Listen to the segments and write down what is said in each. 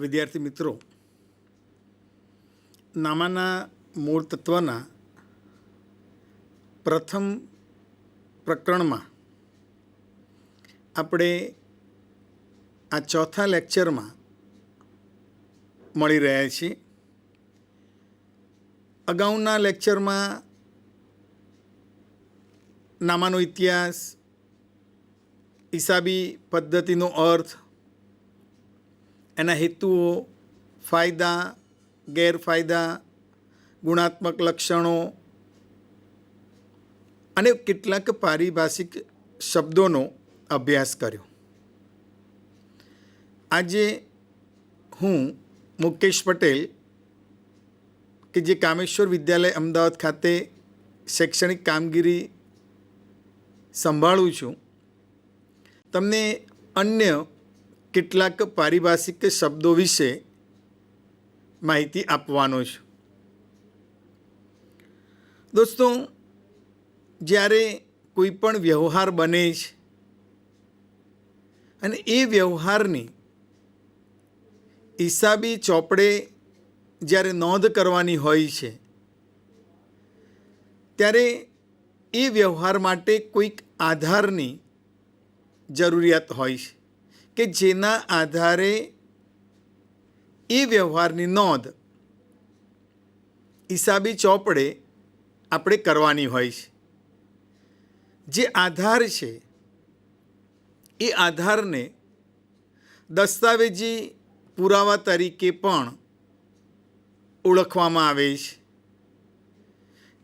વિદ્યાર્થી મિત્રો, નામાના મૂળ તત્વના પ્રથમ પ્રકરણમાં આપણે આ ચોથા લેક્ચરમાં મળી રહ્યા છીએ. અગાઉના લેક્ચરમાં નામાનો ઇતિહાસ, હિસાબી પદ્ધતિનો અર્થ, એના હેતુઓ, ફાયદા, ગેરફાયદા, ગુણાત્મક લક્ષણો અને કેટલાક પારિભાષિક શબ્દોનો અભ્યાસ કર્યો. આજે હું મુકેશ પટેલ કે જે કામેશ્વર વિદ્યાલય અમદાવાદ ખાતે શૈક્ષણિક કામગીરી સંભાળું છું, તમને અન્ય કેટલાક પારિભાષિક શબ્દો વિશે માહિતી આપવાનો છું. દોસ્તો, જ્યારે કોઈ પણ વ્યવહાર બને છે અને એ વ્યવહારની હિસાબી ચોપડે જ્યારે નોંધ કરવાની હોય છે, ત્યારે એ વ્યવહાર માટે કોઈક આધારની જરૂરિયાત હોય છે કે જેના આધારે એ વ્યવહારની નોંધ હિસાબી ચોપડે આપણે કરવાની હોય છે. જે આધાર છે એ આધારને દસ્તાવેજી પુરાવા તરીકે પણ ઓળખવામાં આવે છે.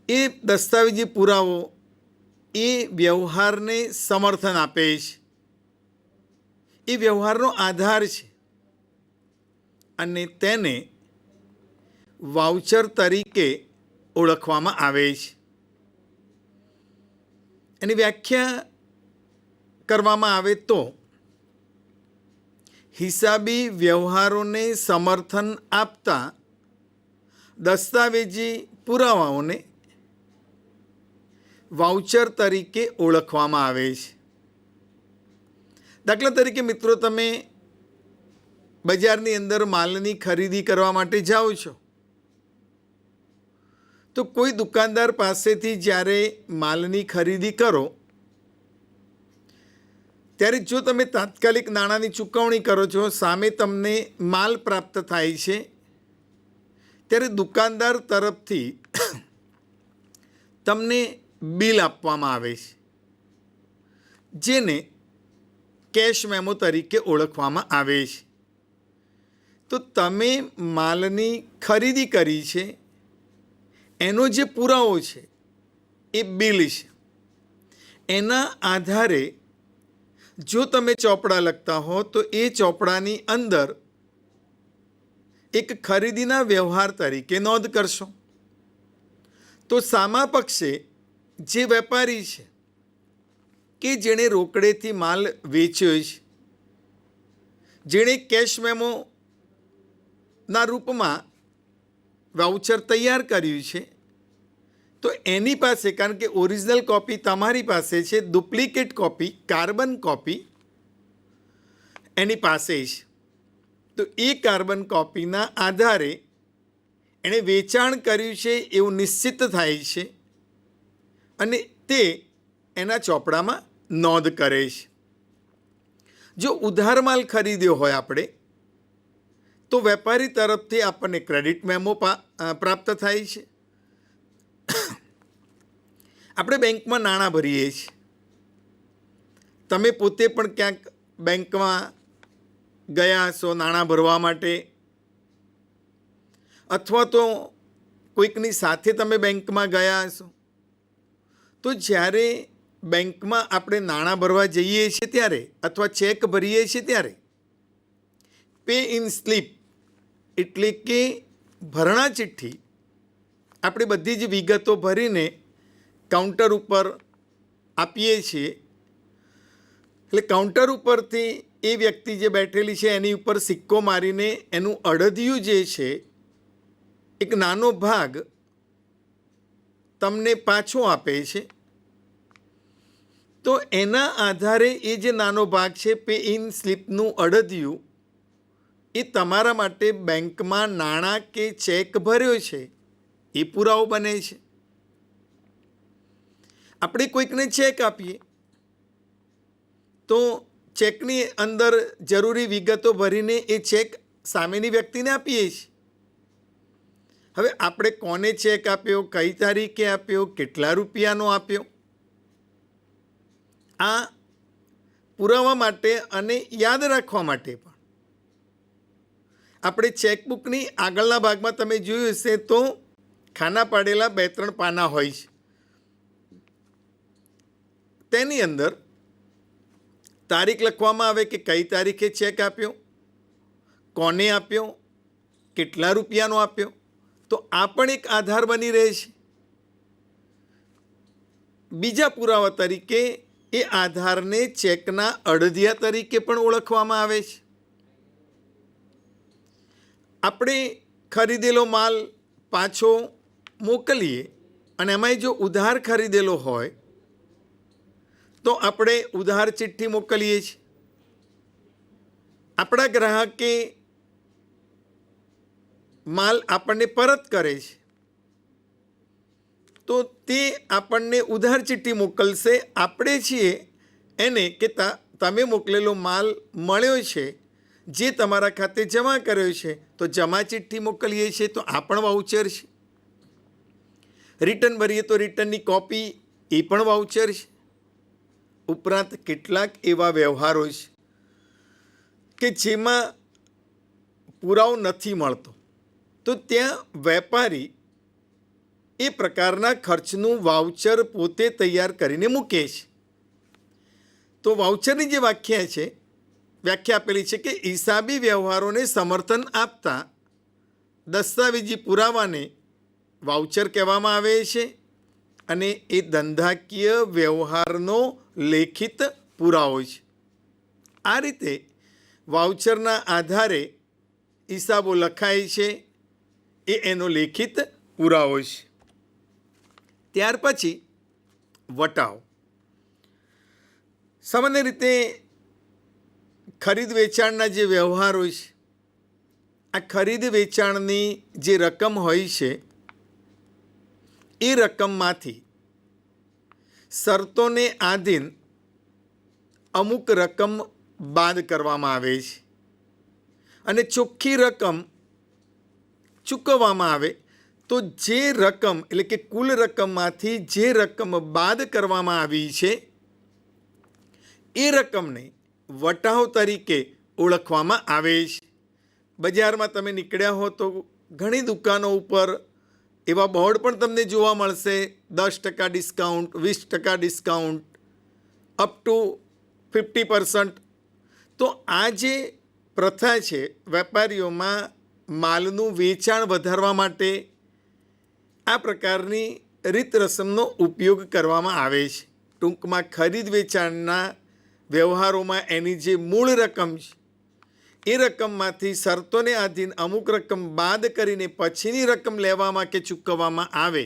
એ દસ્તાવેજી પુરાવો એ વ્યવહારને સમર્થન આપે છે, એ વ્યવહારનો આધાર છે અને તેને વાઉચર તરીકે ઓળખવામાં આવે છે. એની વ્યાખ્યા કરવામાં આવે તો હિસાબી વ્યવહારોને સમર્થન આપતા દસ્તાવેજી પુરાવાઓને વાઉચર તરીકે ઓળખવામાં આવે છે. દાખલા તરીકે મિત્રો, તમે બજારની અંદર માલની ખરીદી કરવા માટે જાઓ છો, તો કોઈ દુકાનદાર પાસેથી જ્યારે માલની ખરીદી કરો ત્યારે જો તમે તાત્કાલિક નાણાંની ચૂકવણી કરો છો, સામે તમને માલ પ્રાપ્ત થાય છે, ત્યારે દુકાનદાર તરફથી તમને બિલ આપવામાં આવે છે, જેને કેશ મેમો તરીકે ઓળખવામાં આવે છે. તો તમે માલની ખરીદી કરી છે એનો જે પુરાવો છે એ બિલ છે. એના આધારે જો તમે ચોપડા લખતા હો તો એ ચોપડાની અંદર એક ખરીદીના વ્યવહાર તરીકે નોંધ કરશો. તો સામા પક્ષે જે વેપારી છે કે જેણે રોકડેથી માલ વેચ્યો છે, જેણે કેશ મેમોના રૂપમાં વાઉચર તૈયાર કર્યું છે, તો એની પાસે, કારણ કે ઓરિજિનલ કોપી તમારી પાસે છે, ડુપ્લિકેટ કોપી, કાર્બન કોપી એની પાસે છે. તો એ કાર્બન કોપીના આધારે એણે વેચાણ કર્યું છે એવું નિશ્ચિત થાય છે અને તે એના ચોપડામાં નોંધ કરે છે. જો ઉધાર માલ ખરીદ્યો હોય આપણે, તો વેપારી તરફથી આપણને ક્રેડિટ મેમો પ્રાપ્ત થાય છે. આપણે બેંકમાં નાણાં ભરીએ છીએ, તમે પોતે પણ ક્યાંક બેંકમાં ગયા હશો નાણાં ભરવા માટે, અથવા તો કોઈકની સાથે તમે બેંકમાં ગયા હશો. તો જ્યારે બેંકમાં આપણે નાણાં ભરવા જઈએ છીએ ત્યારે, અથવા ચેક ભરીએ છીએ ત્યારે, પે ઇન સ્લીપ એટલે કે ભરણા ચિઠ્ઠી આપણે બધી જ વિગતો ભરીને કાઉન્ટર ઉપર આપીએ છીએ. એટલે કાઉન્ટર ઉપરથી એ વ્યક્તિ જે બેઠેલી છે એની ઉપર સિક્કો મારીને એનું અડધિયું જે છે, એક નાનો ભાગ તમને પાછો આપે છે. તો એના આધારે એ જે નાનો ભાગ છે, પે ઇન સ્લીપનું અડધિયું, એ તમારા માટે બેંકમાં નાણાં કે ચેક ભર્યો છે એ પુરાવો બને છે. આપણે કોઈકને ચેક આપીએ તો ચેકની અંદર જરૂરી વિગતો ભરીને એ ચેક સામેની વ્યક્તિને આપીએ છીએ. હવે આપણે કોને ચેક આપ્યો, કઈ તારીખે આપ્યો, કેટલા રૂપિયાનો આપ્યો, આ પુરાવા માટે અને યાદ રાખવા માટે પણ આપણે ચેકબુકની આગળના ભાગમાં તમે જોયું હશે તો ખાના પાડેલા 2-3 પાના હોય છે. તેની અંદર તારીખ લખવામાં આવે કે કઈ તારીખે ચેક આપ્યો, કોને આપ્યો, કેટલા રૂપિયાનો આપ્યો. તો આ પણ એક આધાર બની રહે છે. બીજા પુરાવા તરીકે એ આધારને ચેકના અડધિયા તરીકે પણ ઓળખવામાં આવે છે. આપણે ખરીદેલો માલ પાછો મોકલીએ અને એમાંય જો ઉધાર ખરીદેલો હોય તો આપણે ઉધાર ચિઠ્ઠી મોકલીએ છીએ. આપણા ગ્રાહકે માલ આપણને પરત કરે છે તો તે આપણને ઉધાર ચિઠ્ઠી મોકલશે. આપણે છીએ એને કે તમે મોકલેલો માલ મળ્યો છે, જે તમારા ખાતે જમા કર્યો છે, તો જમા ચિઠ્ઠી મોકલીએ છીએ, તો આ પણ વાઉચર છે. રિટર્ન ભરીએ તો રિટર્નની કોપી, એ પણ વાઉચર છે. ઉપરાંત કેટલાક એવા વ્યવહારો છે કે જેમાં પુરાવો નથી મળતો, તો ત્યાં વેપારી એ પ્રકારના ખર્ચનું વાઉચર પોતે તૈયાર કરીને મૂકે છે. તો વાઉચરની જે વ્યાખ્યા આપેલી છે કે હિસાબી વ્યવહારોને સમર્થન આપતા દસ્તાવેજી પુરાવાને વાઉચર કહેવામાં આવે છે અને એ ધંધાકીય વ્યવહારનો લેખિત પુરાવો છે. આ રીતે વાઉચરના આધારે હિસાબો લખાય છે, એ એનો લેખિત પુરાવો છે. ત્યાર પછી વટાવ. સામાન્ય રીતે ખરીદ વેચાણના જે વ્યવહારો છે, આ ખરીદ વેચાણની જે રકમ હોય છે એ રકમમાંથી શરતોને આધીન અમુક રકમ બાદ કરવામાં આવે છે અને ચોખ્ખી રકમ ચૂકવવામાં આવે. તો જે રકમ એટલે કે કુલ રકમમાંથી જે રકમ બાદ કરવામાં આવી છે એ રકમને વટાવ તરીકે ઓળખવામાં આવે છે. બજારમાં તમે નીકળ્યા હો તો ઘણી દુકાનો ઉપર એવા બોર્ડ પણ તમને જોવા મળશે, 10% ડિસ્કાઉન્ટ, 20% ડિસ્કાઉન્ટ, અપ ટુ 50%. તો આ જે પ્રથા છે વેપારીઓમાં માલનું વેચાણ વધારવા માટે આ પ્રકારની રીત રસમનો ઉપયોગ કરવામાં આવે છે. ટૂંકમાં ખરીદ વેચાણના વ્યવહારોમાં એની જે મૂળ રકમ છે એ રકમમાંથી શરતોને આધીન અમુક રકમ બાદ કરીને પછીની રકમ લેવામાં કે ચૂકવવામાં આવે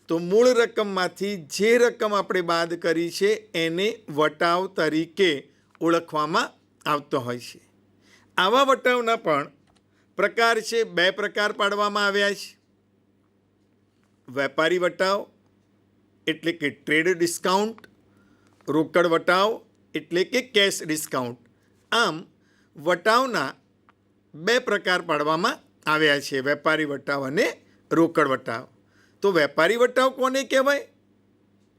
તો મૂળ રકમમાંથી જે રકમ આપણે બાદ કરી છે એને વટાવ તરીકે ઓળખવામાં આવતો હોય છે. આવા વટાવના પણ પ્રકાર છે. 2 પ્રકાર પાડવામાં આવ્યા છે. વેપારી વટાવ એટલે કે ટ્રેડ ડિસ્કાઉન્ટ, રોકડ વટાવ એટલે કે કેશ ડિસ્કાઉન્ટ. આમ વટાવના 2 પ્રકાર પાડવામાં આવ્યા છે, વેપારી વટાવ અને રોકડ વટાવ. તો વેપારી વટાવ કોને કહેવાય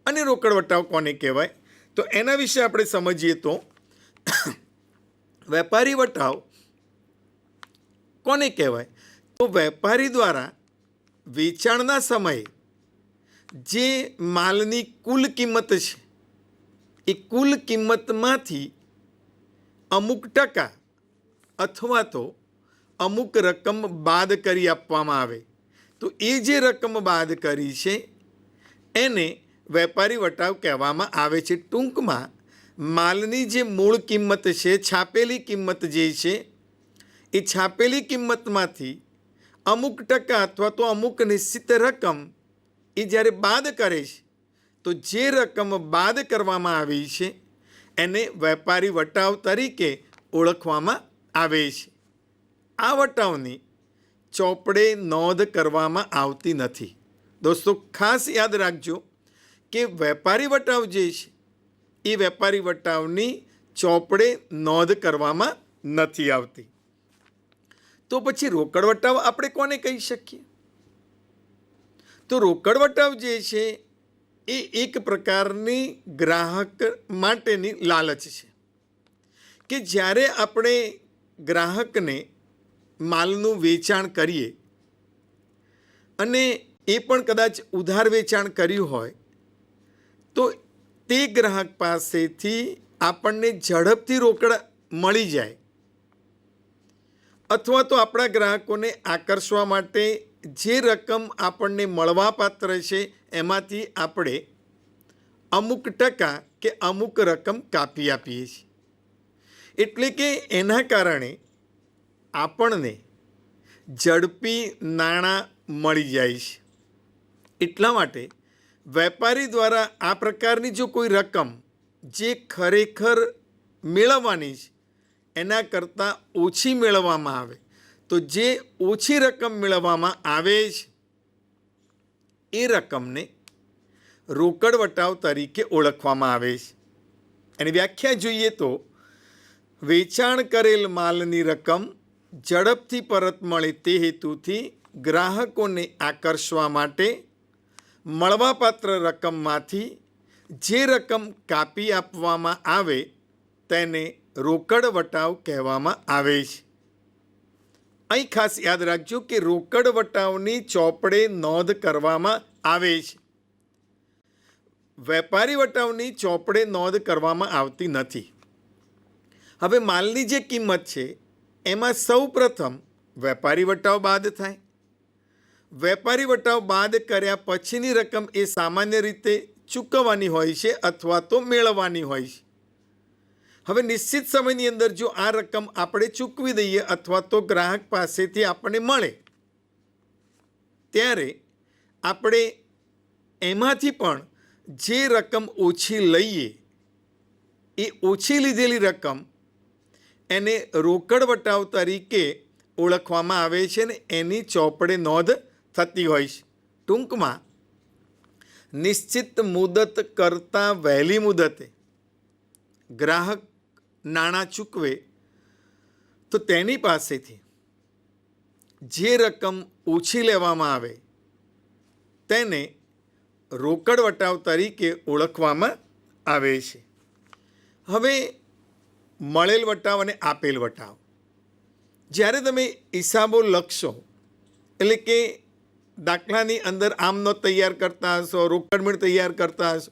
અને રોકડ વટાવ કોને કહેવાય, તો એના વિશે આપણે સમજીએ તો વેપારી વટાવ કોને કહેવાય, તો વેપારી દ્વારા વેચાણના સમયે જે માલની કુલ કિંમત છે એ કુલ કિંમતમાંથી અમુક ટકા અથવા તો અમુક રકમ બાદ કરી આપવામાં આવે. તો એ જે રકમ બાદ કરી છે એને વેપારી વટાવ કહેવામાં આવે છે. ટૂંકમાં માલની જે મૂળ કિંમત છે, છાપેલી કિંમત જે છે, એ છાપેલી કિંમતમાંથી અમુક ટકા અથવા તો અમુક નિશ્ચિત રકમ એ જ્યારે બાદ કરે છે તો જે રકમ બાદ કરવામાં આવી છે એને વેપારી વટાવ તરીકે ઓળખવામાં આવે છે. આ વટાવની ચોપડે નોંધ કરવામાં આવતી નથી. દોસ્તો ખાસ યાદ રાખજો કે વેપારી વટાવ જે છે એ વેપારી વટાવની ચોપડે નોંધ કરવામાં નથી આવતી. તો પછી રોકડ વટાવ આપણે કોને કહી શકીએ? તો રોકડ વટાવ જે છે એ એક પ્રકારની ગ્રાહક માટેની લાલચ છે કે જ્યારે આપણે ગ્રાહકને માલનું વેચાણ કરીએ અને એ પણ કદાચ ઉધાર વેચાણ કર્યું હોય તો તે ગ્રાહક પાસેથી આપણને ઝડપથી રોકડ મળી જાય, અથવા તો આપણા ગ્રાહકોને આકર્ષવા માટે જે રકમ આપણને મળવાપાત્ર છે એમાંથી આપણે અમુક ટકા કે અમુક રકમ કાપી આપીએ છીએ. એટલે કે એના કારણે આપણને ઝડપી નાણાં મળી જાય છે. એટલા માટે વેપારી દ્વારા આ પ્રકારની જો કોઈ રકમ જે ખરેખર મેળવવાની છે એના કરતાં ઓછી મેળવવામાં આવે તો જે ઓછી રકમ મેળવવામાં આવે છે એ રકમને રોકડ વટાવ તરીકે ઓળખવામાં આવે છે. એની વ્યાખ્યા જોઈએ તો વેચાણ કરેલ માલની રકમ ઝડપથી પરત મળે તે હેતુથી ગ્રાહકોને આકર્ષવા માટે મળવાપાત્ર રકમમાંથી જે રકમ કાપી આપવામાં આવે તેને રોકડ વટાવ કહેવામાં આવે છે. અહીં ખાસ યાદ રાખજો કે રોકડ વટાવની ચોપડે નોંધ કરવામાં આવે છે. વેપારી વટાવની ચોપડે નોંધ કરવામાં આવતી નથી. હવે માલની જે કિંમત છે એમાં સૌ પ્રથમ વેપારી વટાવ બાદ થાય. વેપારી વટાવ બાદ કર્યા પછીની રકમ એ સામાન્ય રીતે ચૂકવવાની હોય છે અથવા તો મેળવવાની હોય છે. હવે નિશ્ચિત સમયની અંદર જો આ રકમ આપણે ચૂકવી દઈએ અથવા તો ગ્રાહક પાસેથી આપણને મળે ત્યારે આપણે એમાંથી પણ જે રકમ ઓછી લઈએ એ ઓછી લીધેલી રકમ એને રોકડ વટાવ તરીકે ઓળખવામાં આવે છે ને એની ચોપડે નોંધ થતી હોય છે. ટૂંકમાં નિશ્ચિત મુદત કરતાં વહેલી મુદતે ગ્રાહક નાણાં ચૂકવે તો તેની પાસેથી જે રકમ ઓછી લેવામાં આવે તેને રોકડ વટાવ તરીકે ઓળખવામાં આવે છે. હવે મળેલ વટાવ અને આપેલ વટાવ, જ્યારે તમે હિસાબો લખશો એટલે કે દાખલાની અંદર આમ નોંધ તૈયાર કરતા હશો, રોકડ મેળ તૈયાર કરતા હશો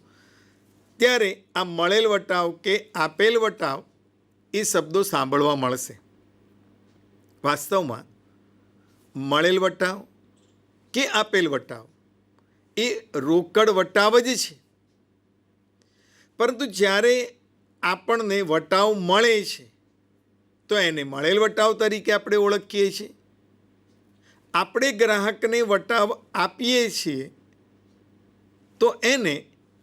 ત્યારે આ મળેલ વટાવ કે આપેલ વટાવ એ શબ્દો સાંભળવા મળશે. વાસ્તવમાં મળેલ વટાવ કે આપેલ વટાવ એ રોકડ વટાવ જ છે, પરંતુ જ્યારે આપણને વટાવ મળે છે તો એને મળેલ વટાવ તરીકે આપણે ઓળખીએ છીએ. આપણે ગ્રાહકને વટાવ આપીએ છીએ તો એને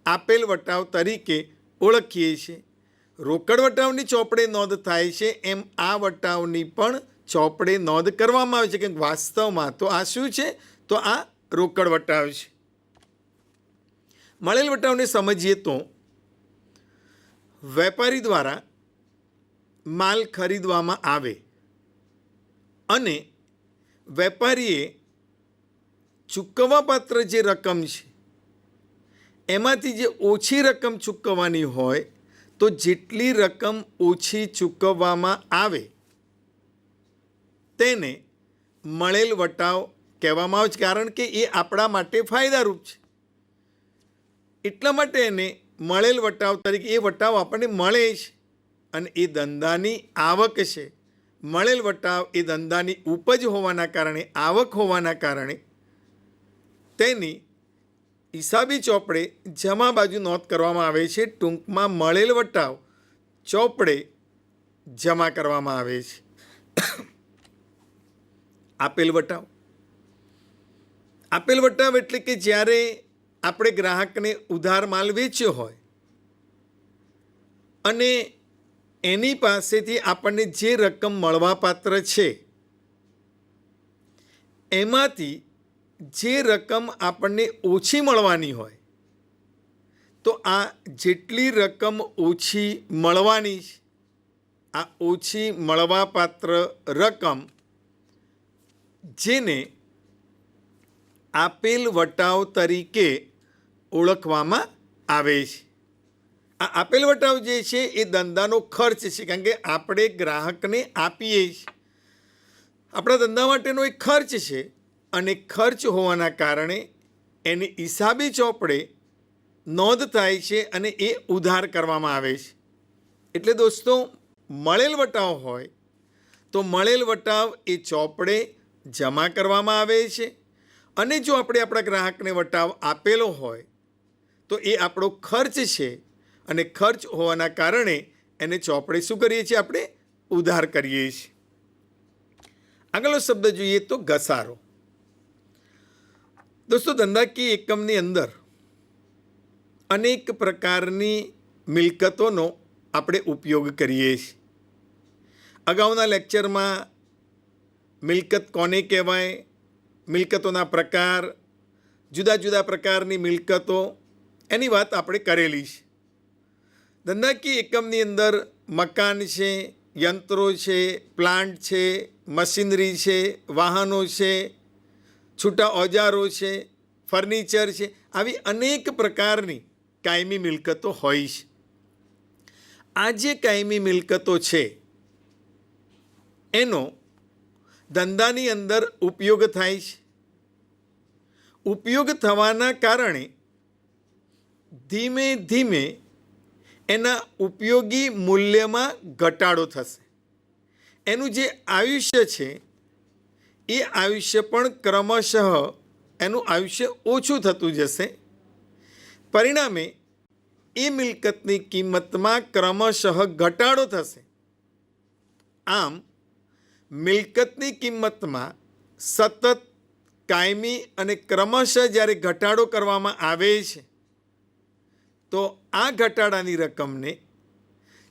આપેલ વટાવ તરીકે ઓળખીએ છીએ. રોકડ વટાવની ચોપડે નોંધ થાય છે એમ આ વટાવની પણ ચોપડે નોંધ કરવામાં આવે છે કે વાસ્તવમાં તો આ શું છે? તો આ રોકડ વટાવ છે. મળેલ વટાવને સમજીએ તો વેપારી દ્વારા માલ ખરીદવામાં આવે અને વેપારીએ ચૂકવવાપાત્ર જે રકમ છે એમાંથી જે ઓછી રકમ ચૂકવવાની હોય તો જેટલી રકમ ઓછી ચૂકવવામાં આવે તેને મળેલ વટાવ કહેવામાં આવે છે, કારણ કે એ આપણા માટે ફાયદારૂપ છે. એટલા માટે એને મળેલ વટાવ તરીકે એ વટાવ આપણને મળે છે અને એ ધંધાની આવક છે. મળેલ વટાવ એ ધંધાની ઉપજ હોવાના કારણે, આવક હોવાના કારણે તેની હિસાબી ચોપડે જમા બાજુ નોંધ કરવામાં આવે છે. ટૂંકમાં મળેલ વટાવ ચોપડે જમા કરવામાં આવે છે. આપેલ વટાવ, આપેલ વટાવ એટલે કે જ્યારે આપણે ગ્રાહકને ઉધાર માલ વેચ્યો હોય અને એની પાસેથી આપણને જે રકમ મળવાપાત્ર છે એમાંથી જે રકમ આપણને ઓછી મળવાની હોય, તો આ જેટલી રકમ ઓછી મળવાની છે, આ ઓછી મળવાપાત્ર રકમ જેને આપેલ વટાવ તરીકે ઓળખવામાં આવે છે. આ આપેલ વટાવ જે છે એ ધંધાનો ખર્ચ છે, કારણ કે આપણે ગ્રાહકને આપીએ છીએ. આપણા ધંધા માટેનો એક ખર્ચ છે અને ખર્ચ હોવાના કારણે એની હિસાબી ચોપડે નોંધ થાય છે અને એ ઉધાર કરવામાં આવે છે. એટલે દોસ્તો, મળેલ વટાવ હોય તો મળેલ વટાવ એ ચોપડે જમા કરવામાં આવે છે, અને જો આપણે આપણા ગ્રાહકને વટાવ આપેલો હોય તો એ આપણો ખર્ચ છે, અને ખર્ચ હોવાના કારણે એને ચોપડે શું કરીએ છીએ? આપણે ઉધાર કરીએ છીએ. આગળનો શબ્દ જોઈએ તો ઘસારો. દોસ્તો, ધંધાકીય એકમની અંદર અનેક પ્રકારની મિલકતોનો આપણે ઉપયોગ કરીએ છીએ. અગાઉના લેક્ચરમાં મિલકત કોને કહેવાય, મિલકતોના પ્રકાર, જુદા જુદા પ્રકારની મિલકતો, એની વાત આપણે કરેલી છે. ધંધાકીય એકમની અંદર મકાન છે, યંત્રો છે, પ્લાન્ટ છે, મશીનરી છે, વાહનો છે, છૂટા ઓજારો છે, ફર્નિચર છે, આવી અનેક પ્રકારની કાયમી મિલકતો હોય છે. આ જે કાયમી મિલકતો છે એનો ધંધાની અંદર ઉપયોગ થાય છે. ઉપયોગ થવાના કારણે ધીમે ધીમે એના ઉપયોગી મૂલ્યમાં ઘટાડો થશે. એનું જે આયુષ્ય છે એ આયુષ્ય પણ ક્રમશઃ એનું આયુષ્ય ઓછું થતું જશે. પરિણામે એ મિલકતની કિંમતમાં ક્રમશઃ ઘટાડો થશે. આમ મિલકતની કિંમતમાં સતત, કાયમી અને ક્રમશઃ જ્યારે ઘટાડો કરવામાં આવે છે તો આ ઘટાડાની રકમને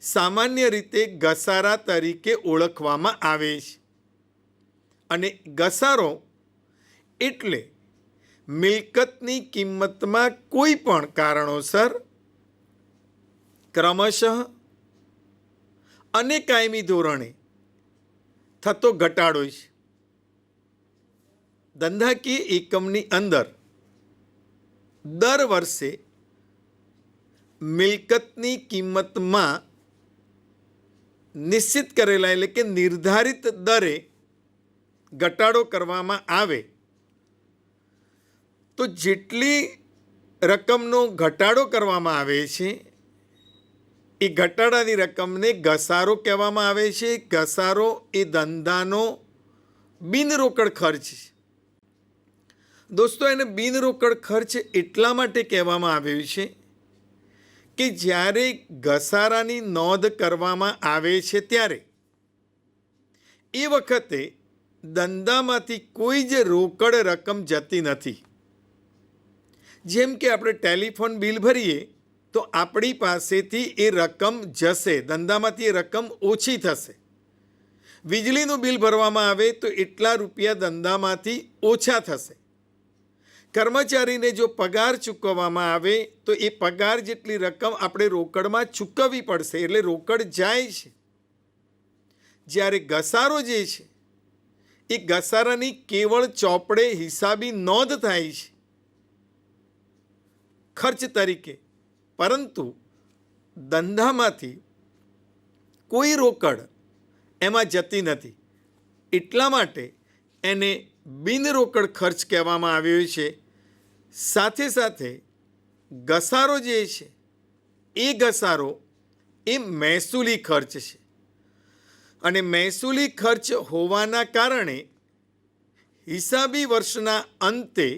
સામાન્ય રીતે ઘસારા તરીકે ઓળખવામાં આવે છે. અને ઘસારો એટલે મિલકતની કિંમતમાં કોઈ પણ કારણોસર ક્રમશઃ અને કાયમી ધોરણે થતો ઘટાડો છે. ધંધાકીય એકમની અંદર દર વર્ષે મિલકતની કિંમતમાં નિશ્ચિત કરેલા એટલે કે નિર્ધારિત દરે ઘટાડો કરવામાં આવે તો જેટલી રકમનો ઘટાડો કરવામાં આવે છે એ ઘટાડાની રકમને ઘસારો કહેવામાં આવે છે. ઘસારો એ ધંધાનો બિનરોકડ ખર્ચ છે. દોસ્તો, એને બિનરોકડ ખર્ચ એટલા માટે કહેવામાં આવ્યું છે કે જ્યારે ઘસારાની નોંધ કરવામાં આવે છે ત્યારે એ વખતે ધંધામાંથી કોઈ જ રોકડ રકમ જતી નથી. જેમ કે આપણે ટેલિફોન બિલ ભરીએ તો આપણી પાસેથી એ રકમ જશે, ધંધામાંથી એ રકમ ઓછી થશે. વીજળીનું બિલ ભરવામાં આવે તો એટલા રૂપિયા ધંધામાંથી ઓછા થશે. કર્મચારીને જો પગાર ચૂકવવામાં આવે તો એ પગાર જેટલી રકમ આપણે રોકડમાં ચૂકવવી પડશે, એટલે રોકડ જાય છે. જ્યારે ઘસારો જે છે એ ઘસારાની કેવળ ચોપડે હિસાબી નોંધ થાય છે ખર્ચ તરીકે, પરંતુ ધંધામાંથી કોઈ રોકડ એમાં જતી નથી. એટલા માટે એને બિનરોકડ ખર્ચ કહેવામાં આવ્યો છે. સાથે સાથે ઘસારો જે છે એ ઘસારો એ મહેસૂલી ખર્ચ છે, અને મહેસૂલી ખર્ચ હોવાના કારણે હિસાબી વર્ષના અંતે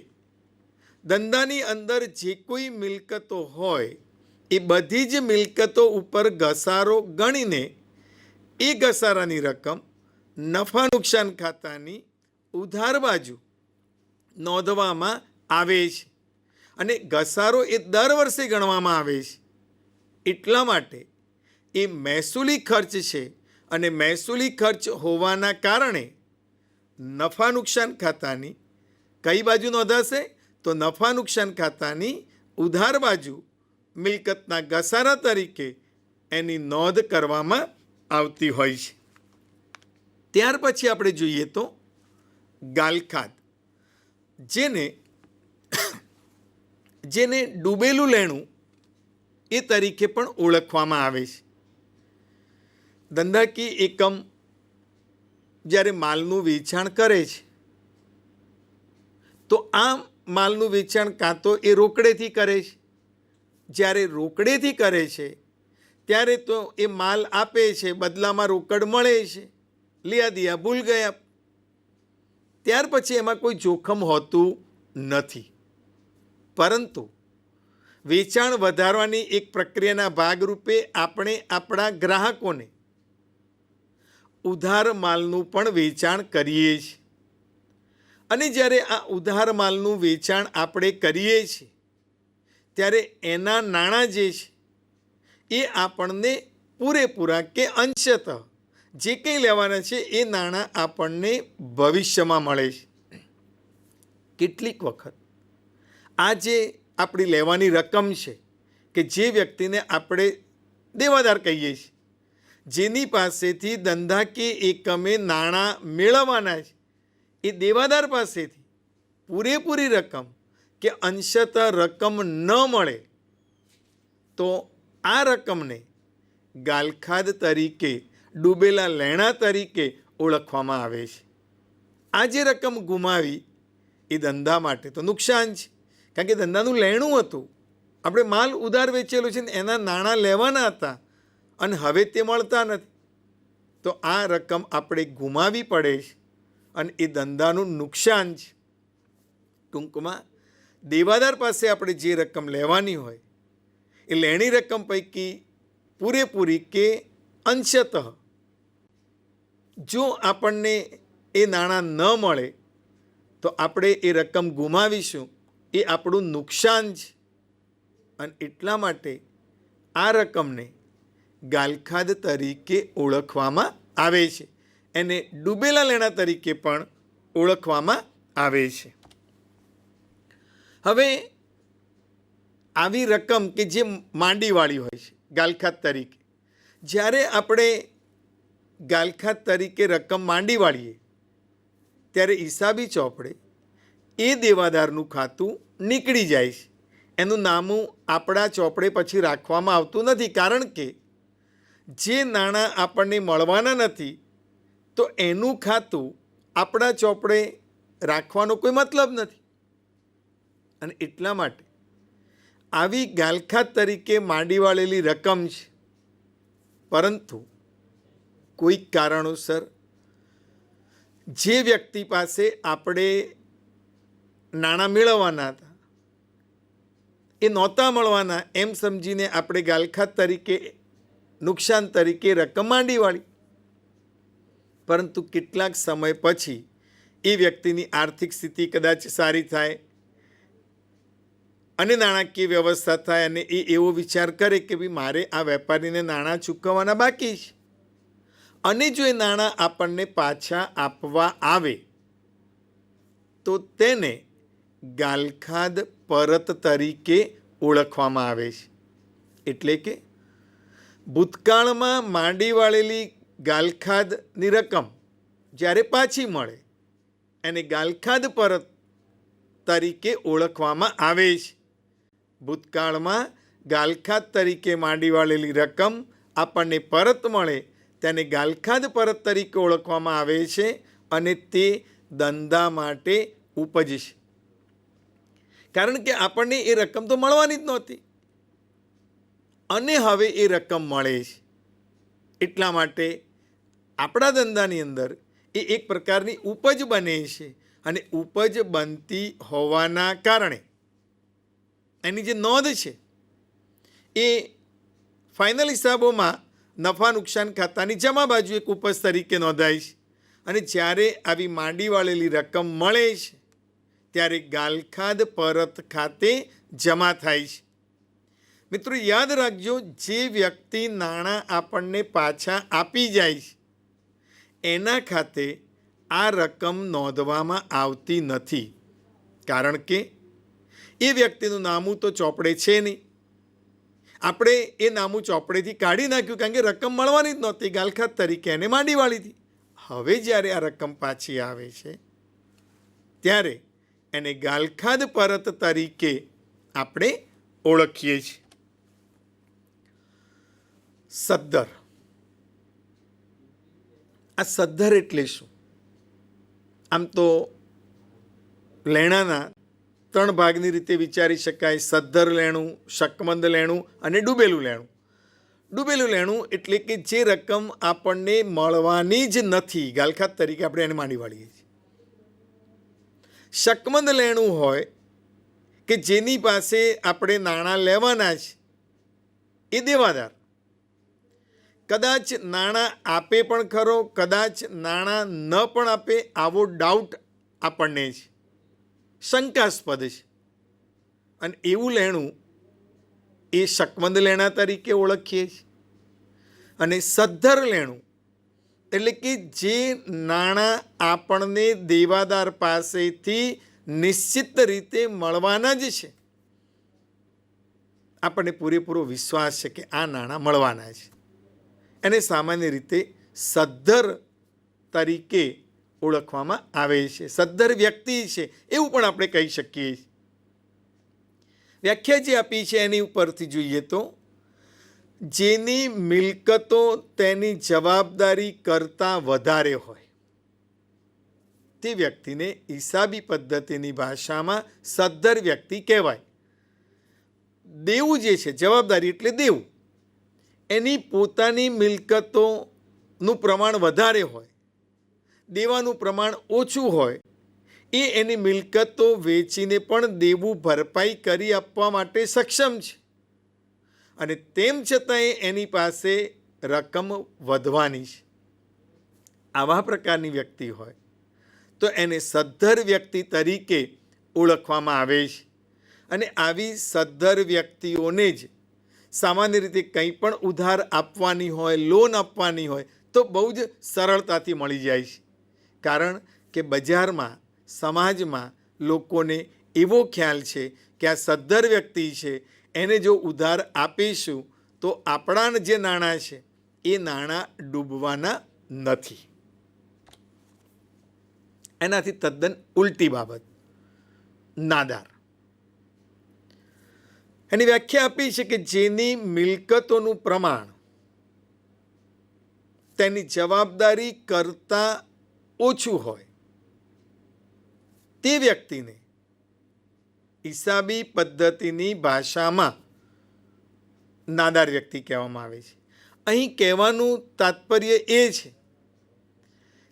ધંધાની અંદર જે કોઈ મિલકતો હોય એ બધી જ મિલકતો ઉપર ઘસારો ગણીને એ ઘસારાની રકમ નફા નુકસાન ખાતાની ઉધાર બાજુ નોંધવામાં આવે છે. અને ઘસારો એ દર વર્ષે ગણવામાં આવે છે. એટલા માટે એ મહેસૂલી ખર્ચ છે, અને મહેસૂલી ખર્ચ હોવાના કારણે નફા નુકસાન ખાતાની કઈ બાજુ નોંધાશે? તો નફા નુકસાન ખાતાની ઉધાર બાજુ મિલકતના ઘસારા તરીકે એની નોંધ કરવામાં આવતી હોય છે. ત્યાર પછી આપણે જોઈએ તો ગાલખાદ, જેને ડૂબેલું લેણું એ તરીકે પણ ઓળખવામાં આવે છે. ધંધાકીય એકમ જ્યારે માલનું વેચાણ કરે છે તો આ માલનું વેચાણ કાં તો એ રોકડેથી કરે છે. જ્યારે રોકડેથી કરે છે ત્યારે તો એ માલ આપે છે, બદલામાં રોકડ મળે છે, લિયા દિયા ભૂલ ગયા. ત્યાર પછી એમાં કોઈ જોખમ હોતું નથી. પરંતુ વેચાણ વધારવાની એક પ્રક્રિયાના ભાગરૂપે આપણે આપણા ગ્રાહકોને ઉધાર માલનું પણ વેચાણ કરીએ છીએ. અને જ્યારે આ ઉધાર માલનું વેચાણ આપણે કરીએ છીએ ત્યારે એના નાણાં જે છે એ આપણને પૂરેપૂરા કે અંશતઃ જે કંઈ લેવાના છે એ નાણાં આપણને ભવિષ્યમાં મળે છે. કેટલીક વખત આ જે આપણી લેવાની રકમ છે કે જે વ્યક્તિને આપણે દેવાદાર કહીએ છીએ, જેની પાસેથી ધંધાકીય એકમે નાણાં મેળવવાના છે, એ દેવાદાર પાસેથી પૂરેપૂરી રકમ કે અંશતઃ રકમ ન મળે તો આ રકમને ગાલખાદ તરીકે, ડૂબેલા લેણા તરીકે ઓળખવામાં આવે છે. આ જે રકમ ગુમાવી એ ધંધા માટે તો નુકસાન છે, કારણ કે ધંધાનું લેણું હતું, આપણે માલ ઉધાર વેચેલો છે ને એના નાણાં લેવાના હતા અને હવે તે મળતા નથી, તો આ રકમ આપણે ગુમાવી પડે છે અને એ ધંધાનું નુકસાન છે. ટૂંકમાં દેવાદાર પાસે આપણે જે રકમ લેવાની હોય એ લેણી રકમ પૈકી પૂરેપૂરી કે અંશતઃ જો આપણને એ નાણાં ન મળે તો આપણે એ રકમ ગુમાવીશું, એ આપણું નુકસાન છે. અને એટલા માટે આ રકમને ગાલખાદ તરીકે ઓળખવામાં આવે છે. એને ડૂબેલા લેણા તરીકે પણ ઓળખવામાં આવે છે. હવે આવી રકમ કે જે માંડીવાળી હોય છે ગાલખાદ તરીકે, જ્યારે આપણે ગાલખાદ તરીકે રકમ માંડી વાળીએ ત્યારે હિસાબી ચોપડે એ દેવાદારનું ખાતું નીકળી જાય છે. એનું નામું આપણા ચોપડે પછી રાખવામાં આવતું નથી, કારણ કે જે નાણાં આપણને મળવાના નથી તો એનું ખાતું આપણા ચોપડે રાખવાનો કોઈ મતલબ નથી. અને એટલા માટે આવી ગાલખાદ તરીકે માંડી વાળેલી રકમ છે, પરંતુ કોઈક કારણોસર જે વ્યક્તિ પાસે આપણે નાણાં મેળવવાના હતા એ નહોતા મળવાના એમ સમજીને આપણે ગાલખાદ તરીકે, નુકસાન તરીકે રકમ માંડી વાળી. પરંતુ કેટલાક સમય પછી એ વ્યક્તિની આર્થિક સ્થિતિ કદાચ સારી થાય અને નાણાકીય વ્યવસ્થા થાય અને એ એવો વિચાર કરે કે ભાઈ મારે આ વેપારીને નાણાં ચૂકવવાના બાકી છે, અને જો એ નાણાં આપણને પાછા આપવા આવે તો તેને ગાલખાદ પરત તરીકે ઓળખવામાં આવે છે. એટલે કે ભૂતકાળમાં માંડી વાળેલી ગાલખાદની રકમ જ્યારે પાછી મળે એને ગાલખાદ પરત તરીકે ઓળખવામાં આવે છે. ભૂતકાળમાં ગાલખાદ તરીકે માંડી વાળેલી રકમ આપણને પરત મળે તેને ગાલખાદ પરત તરીકે ઓળખવામાં આવે છે અને તે ધંધા માટે ઉપજશે. કારણ કે આપણને એ રકમ તો મળવાની જ નહોતી અને હવે એ રકમ મળે છે. એટલા માટે આપણા ધંધાની અંદર એ એક પ્રકારની ઉપજ બને છે અને ઉપજ બનતી હોવાના કારણે એની જે નોંધ છે એ ફાઇનલ હિસાબોમાં નફા નુકસાન ખાતાની જમા બાજુ એક ઉપજ તરીકે નોંધાય છે. અને જ્યારે આવી માંડી વાળેલી રકમ મળે છે ત્યારે ગાલખાદ પરત ખાતે જમા થાય છે. મિત્રો યાદ રાખજો, જે વ્યક્તિ નાણાં આપણને પાછા આપી જાય છે એના ખાતે આ રકમ નોંધવામાં આવતી નથી, કારણ કે એ વ્યક્તિનું નામું તો ચોપડે છે નહીં. આપણે એ નામું ચોપડેથી કાઢી નાખ્યું, કારણ કે રકમ મળવાની જ નહોતી, ગાલખાત તરીકે એને માંડી વાળી હતી. હવે જ્યારે આ રકમ પાછી આવે છે ત્યારે એને ગાલખાદ પરત તરીકે આપણે ઓળખીએ છીએ. સદ્ધર. આ સદ્ધર એટલે શું? આમ તો લેણાના 3 ભાગની રીતે વિચારી શકાય: સદ્ધર લેણું, શકમંદ લેણું અને ડૂબેલું લેણું. ડૂબેલું લેણું એટલે કે જે રકમ આપણને મળવાની જ નથી, ગાલખાત તરીકે આપણે એને માંડી વાળીએ છીએ. શકમંદ લેણું હોય કે જેની પાસે આપણે નાણાં લેવાના છે, એ દેવાદાર. કદાચ નાણાં આપે પણ ખરો, કદાચ નાણાં ન પણ આપે, આવો ડાઉટ આપણને છે, શંકાસ્પદ છે. અને એવું લેણું એ શકમંદ લેણા તરીકે ઓળખીએ છીએ. અને સદ્ધર લેણું એટલે કે જે નાણાં આપણને દેવાદાર પાસેથી નિશ્ચિત રીતે મળવાના જ છે, આપણને પૂરેપૂરો વિશ્વાસ છે કે આ નાણાં મળવાના છે, એને સામાન્ય રીતે સદ્ધર તરીકે ઓળખવામાં આવે છે. સદ્ધર વ્યક્તિ છે એવું પણ આપણે કહી શકીએ. વ્યાખ્યા જે આપી છે એની ઉપરથી જોઈએ તો, જેની મિલકતો તેની જવાબદારી કરતાં વધારે હોય તે વ્યક્તિને હિસાબી પદ્ધતિની ભાષામાં સદ્ધર વ્યક્તિ કહેવાય. દેવું જે છે, જવાબદારી એટલે દેવું, એની પોતાની મિલકતોનું પ્રમાણ વધારે હોય, દેવાનું પ્રમાણ ઓછું હોય, એ એની મિલકતો વેચીને પણ દેવું ભરપાઈ કરી આપવા માટે સક્ષમ છે. અને તેમ છતાંય એની પાસે રકમ વધવાની છે. આવા પ્રકારની વ્યક્તિ હોય તો એને સદ્ધર વ્યક્તિ તરીકે ઓળખવામાં આવે છે. અને આવી સદ્ધર વ્યક્તિઓને જ સામાન્ય રીતે કંઈ પણ ઉધાર આપવાની હોય, લોન આપવાની હોય તો બહુ જ સરળતાથી મળી જાય છે. કારણ કે બજારમાં, સમાજમાં લોકોને એવો ખ્યાલ છે કે આ સદ્ધર વ્યક્તિ છે, એને જો ઉધાર આપીશું તો આપણા જે નાણાં છે એ નાણાં ડૂબવાના નથી. એનાથી તદ્દન ઉલટી બાબત નાદાર. એની વ્યાખ્યા આપી છે કે જેની મિલકતોનું પ્રમાણ તેની જવાબદારી કરતાં ઓછું હોય તે વ્યક્તિને હિસાબી પદ્ધતિની ભાષામાં નાદાર વ્યક્તિ કહેવામાં આવે છે. અહીં કહેવાનું તાત્પર્ય એ છે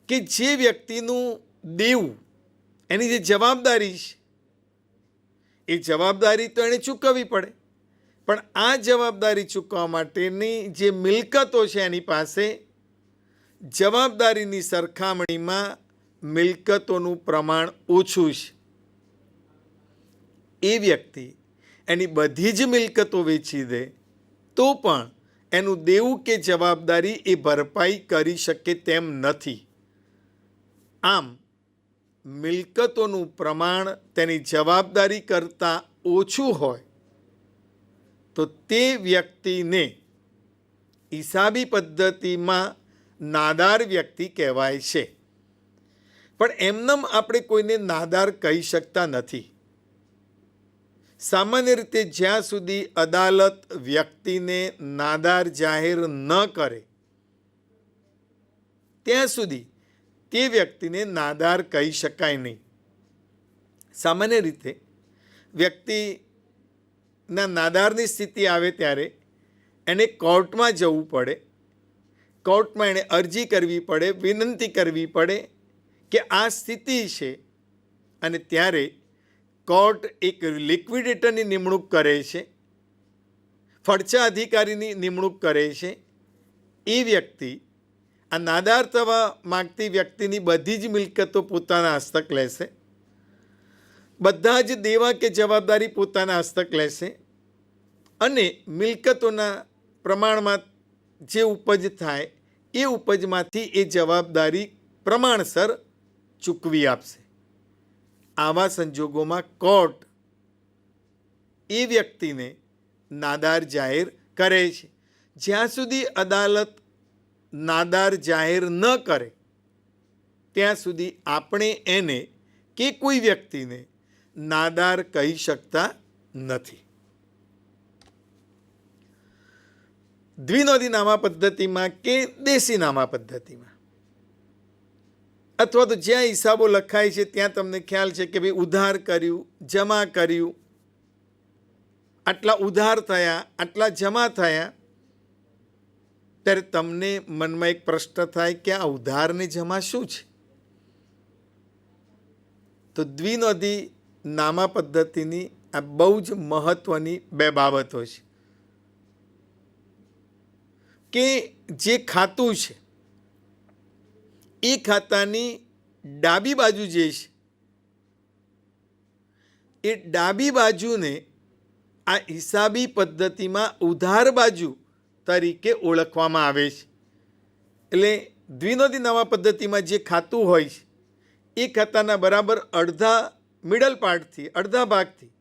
કે જે વ્યક્તિનું દેવું, એની જે જવાબદારી છે, એ જવાબદારી તો એણે ચૂકવવી પડે, પણ આ જવાબદારી ચૂકવવા માટેની જે મિલકતો છે એની પાસે, જવાબદારીની સરખામણીમાં મિલકતોનું પ્રમાણ ઓછું છે. એ વ્યક્તિ એની બધી જ મિલકતો વેચી દે તો પણ એનું દેવું કે જવાબદારી એ ભરપાઈ કરી શકે તેમ નથી. આમ મિલકતોનું પ્રમાણ તેની જવાબદારી કરતાં ઓછું હોય તો તે વ્યક્તિને હિસાબી પદ્ધતિમાં નાદાર વ્યક્તિ કહેવાય છે. પણ એમનેમ આપણે કોઈને નાદાર કહી શકતા નથી. સામાન્ય રીતે જ્યાં સુધી અદાલત વ્યક્તિને નાદાર જાહેર ન કરે ત્યાં સુધી તે વ્યક્તિને નાદાર કહી શકાય નહીં. સામાન્ય રીતે વ્યક્તિના નાદારની સ્થિતિ આવે ત્યારે એને કોર્ટમાં જવું પડે, કોર્ટમાં એણે અરજી કરવી પડે, વિનંતી કરવી પડે કે આ સ્થિતિ છે, અને ત્યારે કોર્ટ એક લિક્વિડેટરની નિમણૂક કરે છે, ફડચા અધિકારીની નિમણૂક કરે છે. એ વ્યક્તિ આ નાદાર થવા માગતી વ્યક્તિની બધી જ મિલકતો પોતાના હસ્તક લેશે, બધા જ દેવા કે જવાબદારી પોતાના હસ્તક લેશે, અને મિલકતોના પ્રમાણમાં જે ઉપજ થાય એ ઉપજમાંથી એ જવાબદારી પ્રમાણસર ચૂકવી આપશે. આવા સંજોગોમાં કોર્ટ એ વ્યક્તિને નાદાર જાહેર કરે છે. જ્યાં સુધી અદાલત નાદાર જાહેર ન કરે ત્યાં સુધી આપણે એને કે કોઈ વ્યક્તિને નાદાર કહી શકતા નથી. દ્વિનોંધી નામા પદ્ધતિમાં કે દેશી નામા પદ્ધતિમાં અથવા તો જ્યાં હિસાબો લખાય છે ત્યાં તમને ખ્યાલ છે કે ભાઈ ઉધાર કર્યું, જમા કર્યું, આટલા ઉધાર થયા, આટલા જમા થયા, ત્યારે તમને મનમાં એક પ્રશ્ન થાય કે આ ઉધાર ને જમા શું છે? તો દ્વિનોંધી નામા પદ્ધતિની આ બહુ જ મહત્વની બે બાબતો છે કે જે ખાતું છે એ ખાતાની ડાબી બાજુ જે છે એ ડાબી બાજુને આ હિસાબી પદ્ધતિમાં ઉધાર બાજુ તરીકે ઓળખવામાં આવે છે. એટલે દ્વિનોંધી નામા પદ્ધતિમાં જે ખાતું હોય છે એ ખાતાના બરાબર અડધા મિડલ પાર્ટથી, અડધા ભાગથી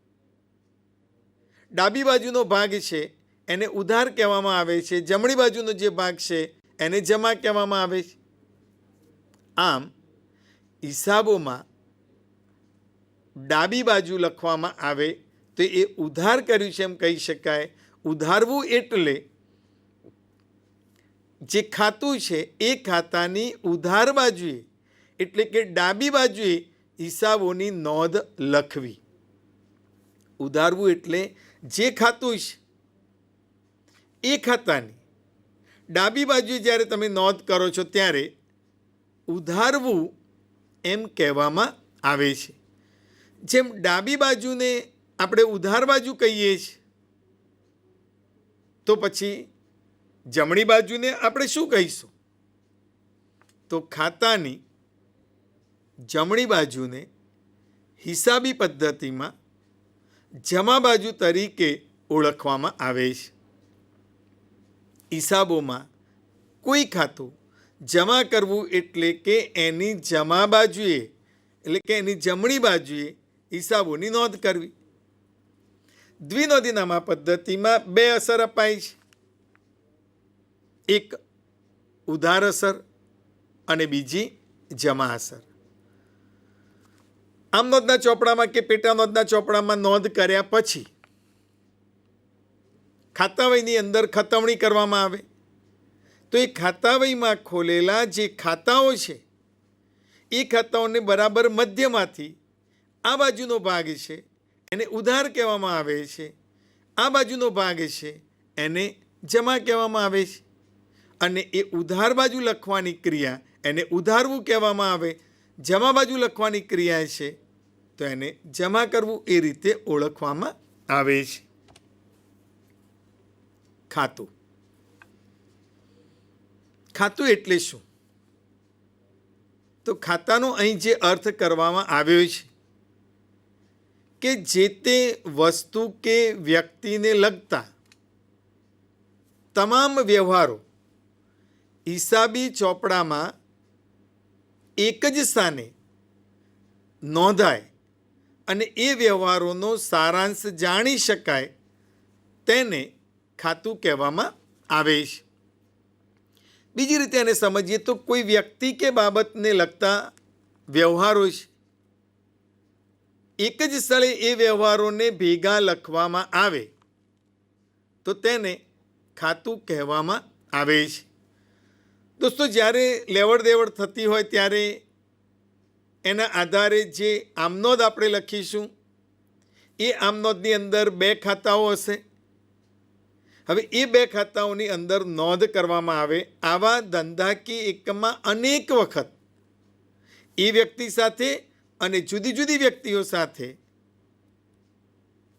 ડાબી બાજુનો ભાગ છે એને ઉધાર કહેવામાં આવે છે, જમણી બાજુનો જે ભાગ છે એને જમા કહેવામાં આવે છે. આમ હિસાબોમાં ડાબી બાજુ લખવામાં આવે તો એ ઉધાર કર્યું છે એમ કહી શકાય. ઉધારવું એટલે જે ખાતું છે એ ખાતાની ઉધાર બાજુએ એટલે કે ડાબી બાજુએ હિસાબોની નોંધ લખવી. ઉધારવું એટલે જે ખાતું છે એ ખાતાની ડાબી બાજુએ જ્યારે તમે નોંધ કરો છો ત્યારે ઉધારવું એમ કહેવામાં આવે છે. જેમ ડાબી બાજુને આપણે ઉધાર બાજુ કહીએ છીએ તો પછી જમણી બાજુને આપણે શું કહીશું? તો ખાતાની જમણી બાજુને હિસાબી પદ્ધતિમાં જમા બાજુ તરીકે ઓળખવામાં આવે છે. હિસાબોમાં કોઈ ખાતું જમા કરવું એટલે કે એની જમા બાજુએ એટલે કે એની જમણી બાજુએ હિસાબોની નોંધ કરવી. દ્વિનોંધી નામા પદ્ધતિમાં બે અસર અપાય છે, એક ઉધાર અસર અને બીજી જમા અસર. આમ નોંધના ચોપડામાં કે પેટા નોંધના ચોપડામાં નોંધ કર્યા પછી ખાતાવહીની અંદર ખતવણી કરવામાં આવે તો એ ખાતાવહીમાં ખોલેલા જે ખાતાઓ છે એ ખાતાઓને બરાબર મધ્યમાંથી આ બાજુનો ભાગ છે એને ઉધાર કહેવામાં આવે છે, આ બાજુનો ભાગ છે એને જમા કહેવામાં આવે છે. અને એ ઉધાર બાજુ લખવાની ક્રિયા એને ઉધારવું કહેવામાં આવે, જમા બાજુ લખવાની ક્રિયા છે તો એને જમા કરવું એ રીતે ઓળખવામાં આવે છે. ખાતું. ખાતું એટલે શું? તો ખાતાનો અહીં જે અર્થ કરવામાં આવ્યો છે કે જે તે વસ્તુ કે વ્યક્તિને લગતા તમામ વ્યવહારો હિસાબી ચોપડામાં એક જ સ્થાને નોંધાય અને એ વ્યવહારોનો સારાંશ જાણી શકાય તેને ખાતું કહેવામાં આવે છે. બીજી રીતે એને સમજીએ તો કોઈ વ્યક્તિ કે બાબતને લગતા વ્યવહારો છે, એક જ સ્થળે એ વ્યવહારોને ભેગા લખવામાં આવે તો તેને ખાતું કહેવામાં આવે છે. દોસ્તો, જ્યારે લેવડ દેવડ થતી હોય ત્યારે એના આધારે જે આમનોંધ આપણે લખીશું એ આમનોંધની અંદર બે ખાતાઓ હશે. હવે એ બે ખાતાઓની અંદર નોંધ કરવામાં આવે. આવા ધંધાકીય એકમમાં અનેક વખત એ વ્યક્તિ સાથે અને જુદી જુદી વ્યક્તિઓ સાથે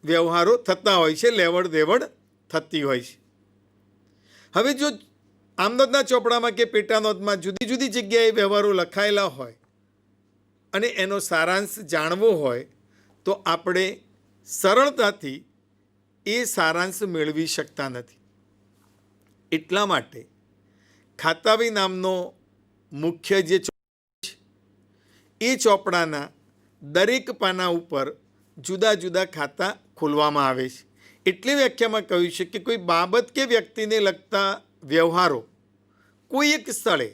વ્યવહારો થતા હોય છે, લેવડ દેવડ થતી હોય છે. હવે જો આમનોંધના ચોપડામાં કે પેટા નોંધમાં જુદી જુદી જગ્યાએ વ્યવહારો લખાયેલા હોય અને એનો સારાંશ જાણવો હોય તો આપણે સરળતાથી એ સારાંશ મેળવી શકતા નથી. એટલા માટે ખાતાવહી નામનો મુખ્ય જે છે એ ચોપડાના દરેક પાના ઉપર જુદા જુદા ખાતા ખોલવામાં આવે છે. એટલે વ્યાખ્યામાં કહ્યું છે કે કોઈ બાબત કે વ્યક્તિને લગતા વ્યવહારો કોઈ એક સ્થળે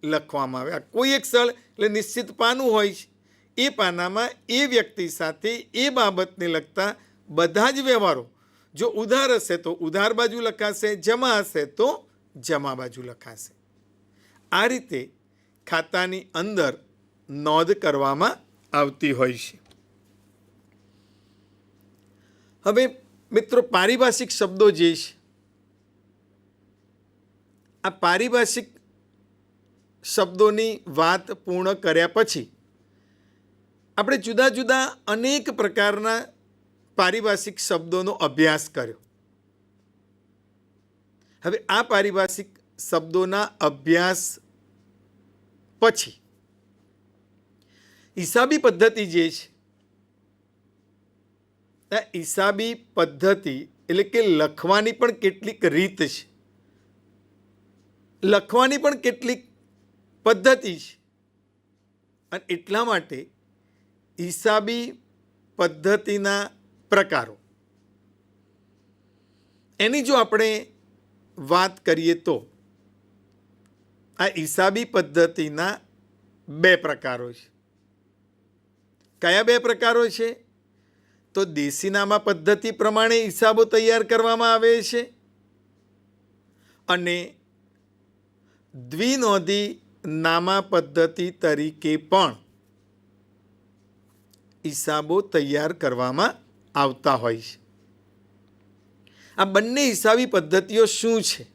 લખવામાં આવે. કોઈ એક સ્થળ એટલે નિશ્ચિત પાનું હોય છે. એ પાનામાં એ વ્યક્તિ સાથે એ બાબતને લગતા બધા જ વ્યવહારો, જો ઉધાર હશે તો ઉધાર બાજુ લખાશે, જમા હશે તો જમા બાજુ લખાશે. આ રીતે ખાતાની અંદર નોંધ કરવામાં આવતી હોય છે. હવે મિત્રો, પારિભાષિક શબ્દો જે છે, આ પારિભાષિક શબ્દોની વાત પૂર્ણ કર્યા પછી આપણે જુદા જુદા અનેક પ્રકારના પારિભાષિક શબ્દોનો અભ્યાસ કર્યો. હવે આ પારિભાષિક શબ્દોના અભ્યાસ પછી હિસાબી પદ્ધતિ જે છે, આ હિસાબી પદ્ધતિ એટલે કે લખવાની પણ કેટલીક રીત છે, લખવાની પણ કેટલીક પદ્ધતિ છે. અને એટલા માટે હિસાબી પદ્ધતિના પ્રકારો એની જો આપણે વાત કરીએ તો આ હિસાબી પદ્ધતિના બે પ્રકારો છે. કયા બે પ્રકારો છે? તો દેશીનામા પદ્ધતિ પ્રમાણે હિસાબો તૈયાર કરવામાં આવે છે અને દ્વિનોંધી નામા પદ્ધતિ તરીકે પણ હિસાબો તૈયાર કરવામાં આવતા હોય છે. આ બંને હિસાબી પદ્ધતિઓ શું છે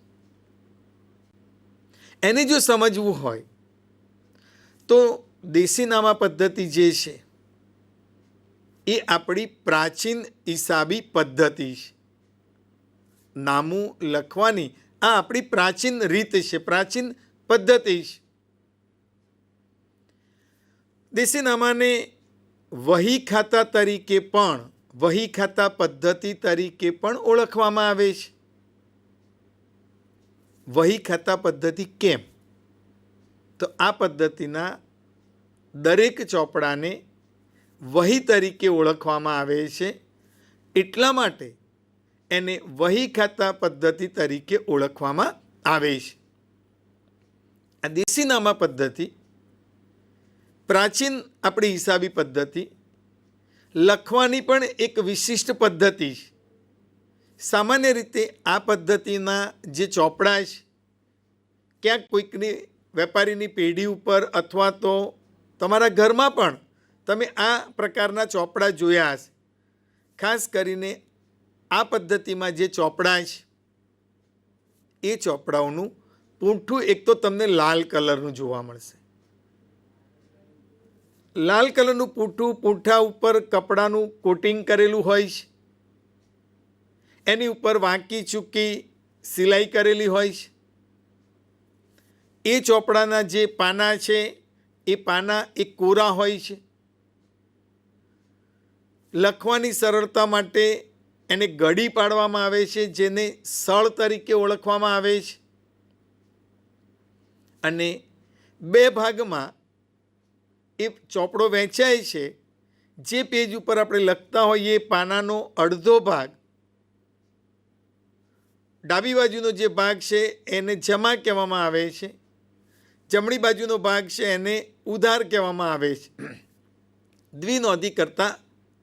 એને જો સમજવું હોય તો દેશીનામા પદ્ધતિ જે છે એ આપણી પ્રાચીન હિસાબી પદ્ધતિ છે. નામું લખવાની આ આપણી પ્રાચીન રીત છે, પ્રાચીન પદ્ધતિ છે. દેશીનામાને વહી ખાતા તરીકે પણ, વહી ખાતા પદ્ધતિ તરીકે પણ ઓળખવામાં આવે છે. વહી ખાતા પદ્ધતિ કેમ? તો આ પદ્ધતિના દરેક ચોપડાને વહી તરીકે ઓળખવામાં આવે છે. એટલા માટે એને વહી ખાતા પદ્ધતિ તરીકે ઓળખવામાં આવે છે. આ દેશીનામા પદ્ધતિ પ્રાચીન આપણી હિસાબી પદ્ધતિ, લખવાની પણ એક વિશિષ્ટ પદ્ધતિ છે. સામાન્ય રીતે આ પદ્ધતિના જે ચોપડા છે, ક્યાંક કોઈકની વેપારીની પેઢી ઉપર અથવા તો તમારા ઘરમાં પણ તમે આ પ્રકારના ચોપડા જોયા હશે. ખાસ કરીને આ પદ્ધતિમાં જે ચોપડા છે એ ચોપડાઓનું પૂંઠું એક તો તમને લાલ કલરનું જોવા મળશે. લાલ કલરનું પૂંઠું, પૂંઠા ઉપર કપડાનું કોટિંગ કરેલું હોય છે. એની ઉપર વાંકી ચૂકી સિલાઈ કરેલી હોય છે. એ ચોપડાના જે પાના છે એ પાના એ કોરા હોય છે. લખવાની સરળતા માટે એને ગળી પાડવામાં આવે છે, જેને સળ તરીકે ઓળખવામાં આવે છે. અને બે ભાગમાં એ ચોપડો વહેંચાય છે. જે પેજ ઉપર આપણે લખતા હોઈએ એ પાનાનો અડધો ભાગ, ડાબી બાજુનો જે ભાગ છે એને જમા કહેવામાં આવે છે. જમણી બાજુનો ભાગ છે એને ઉધાર કહેવામાં આવે છે. દ્વિનોંધી કરતાં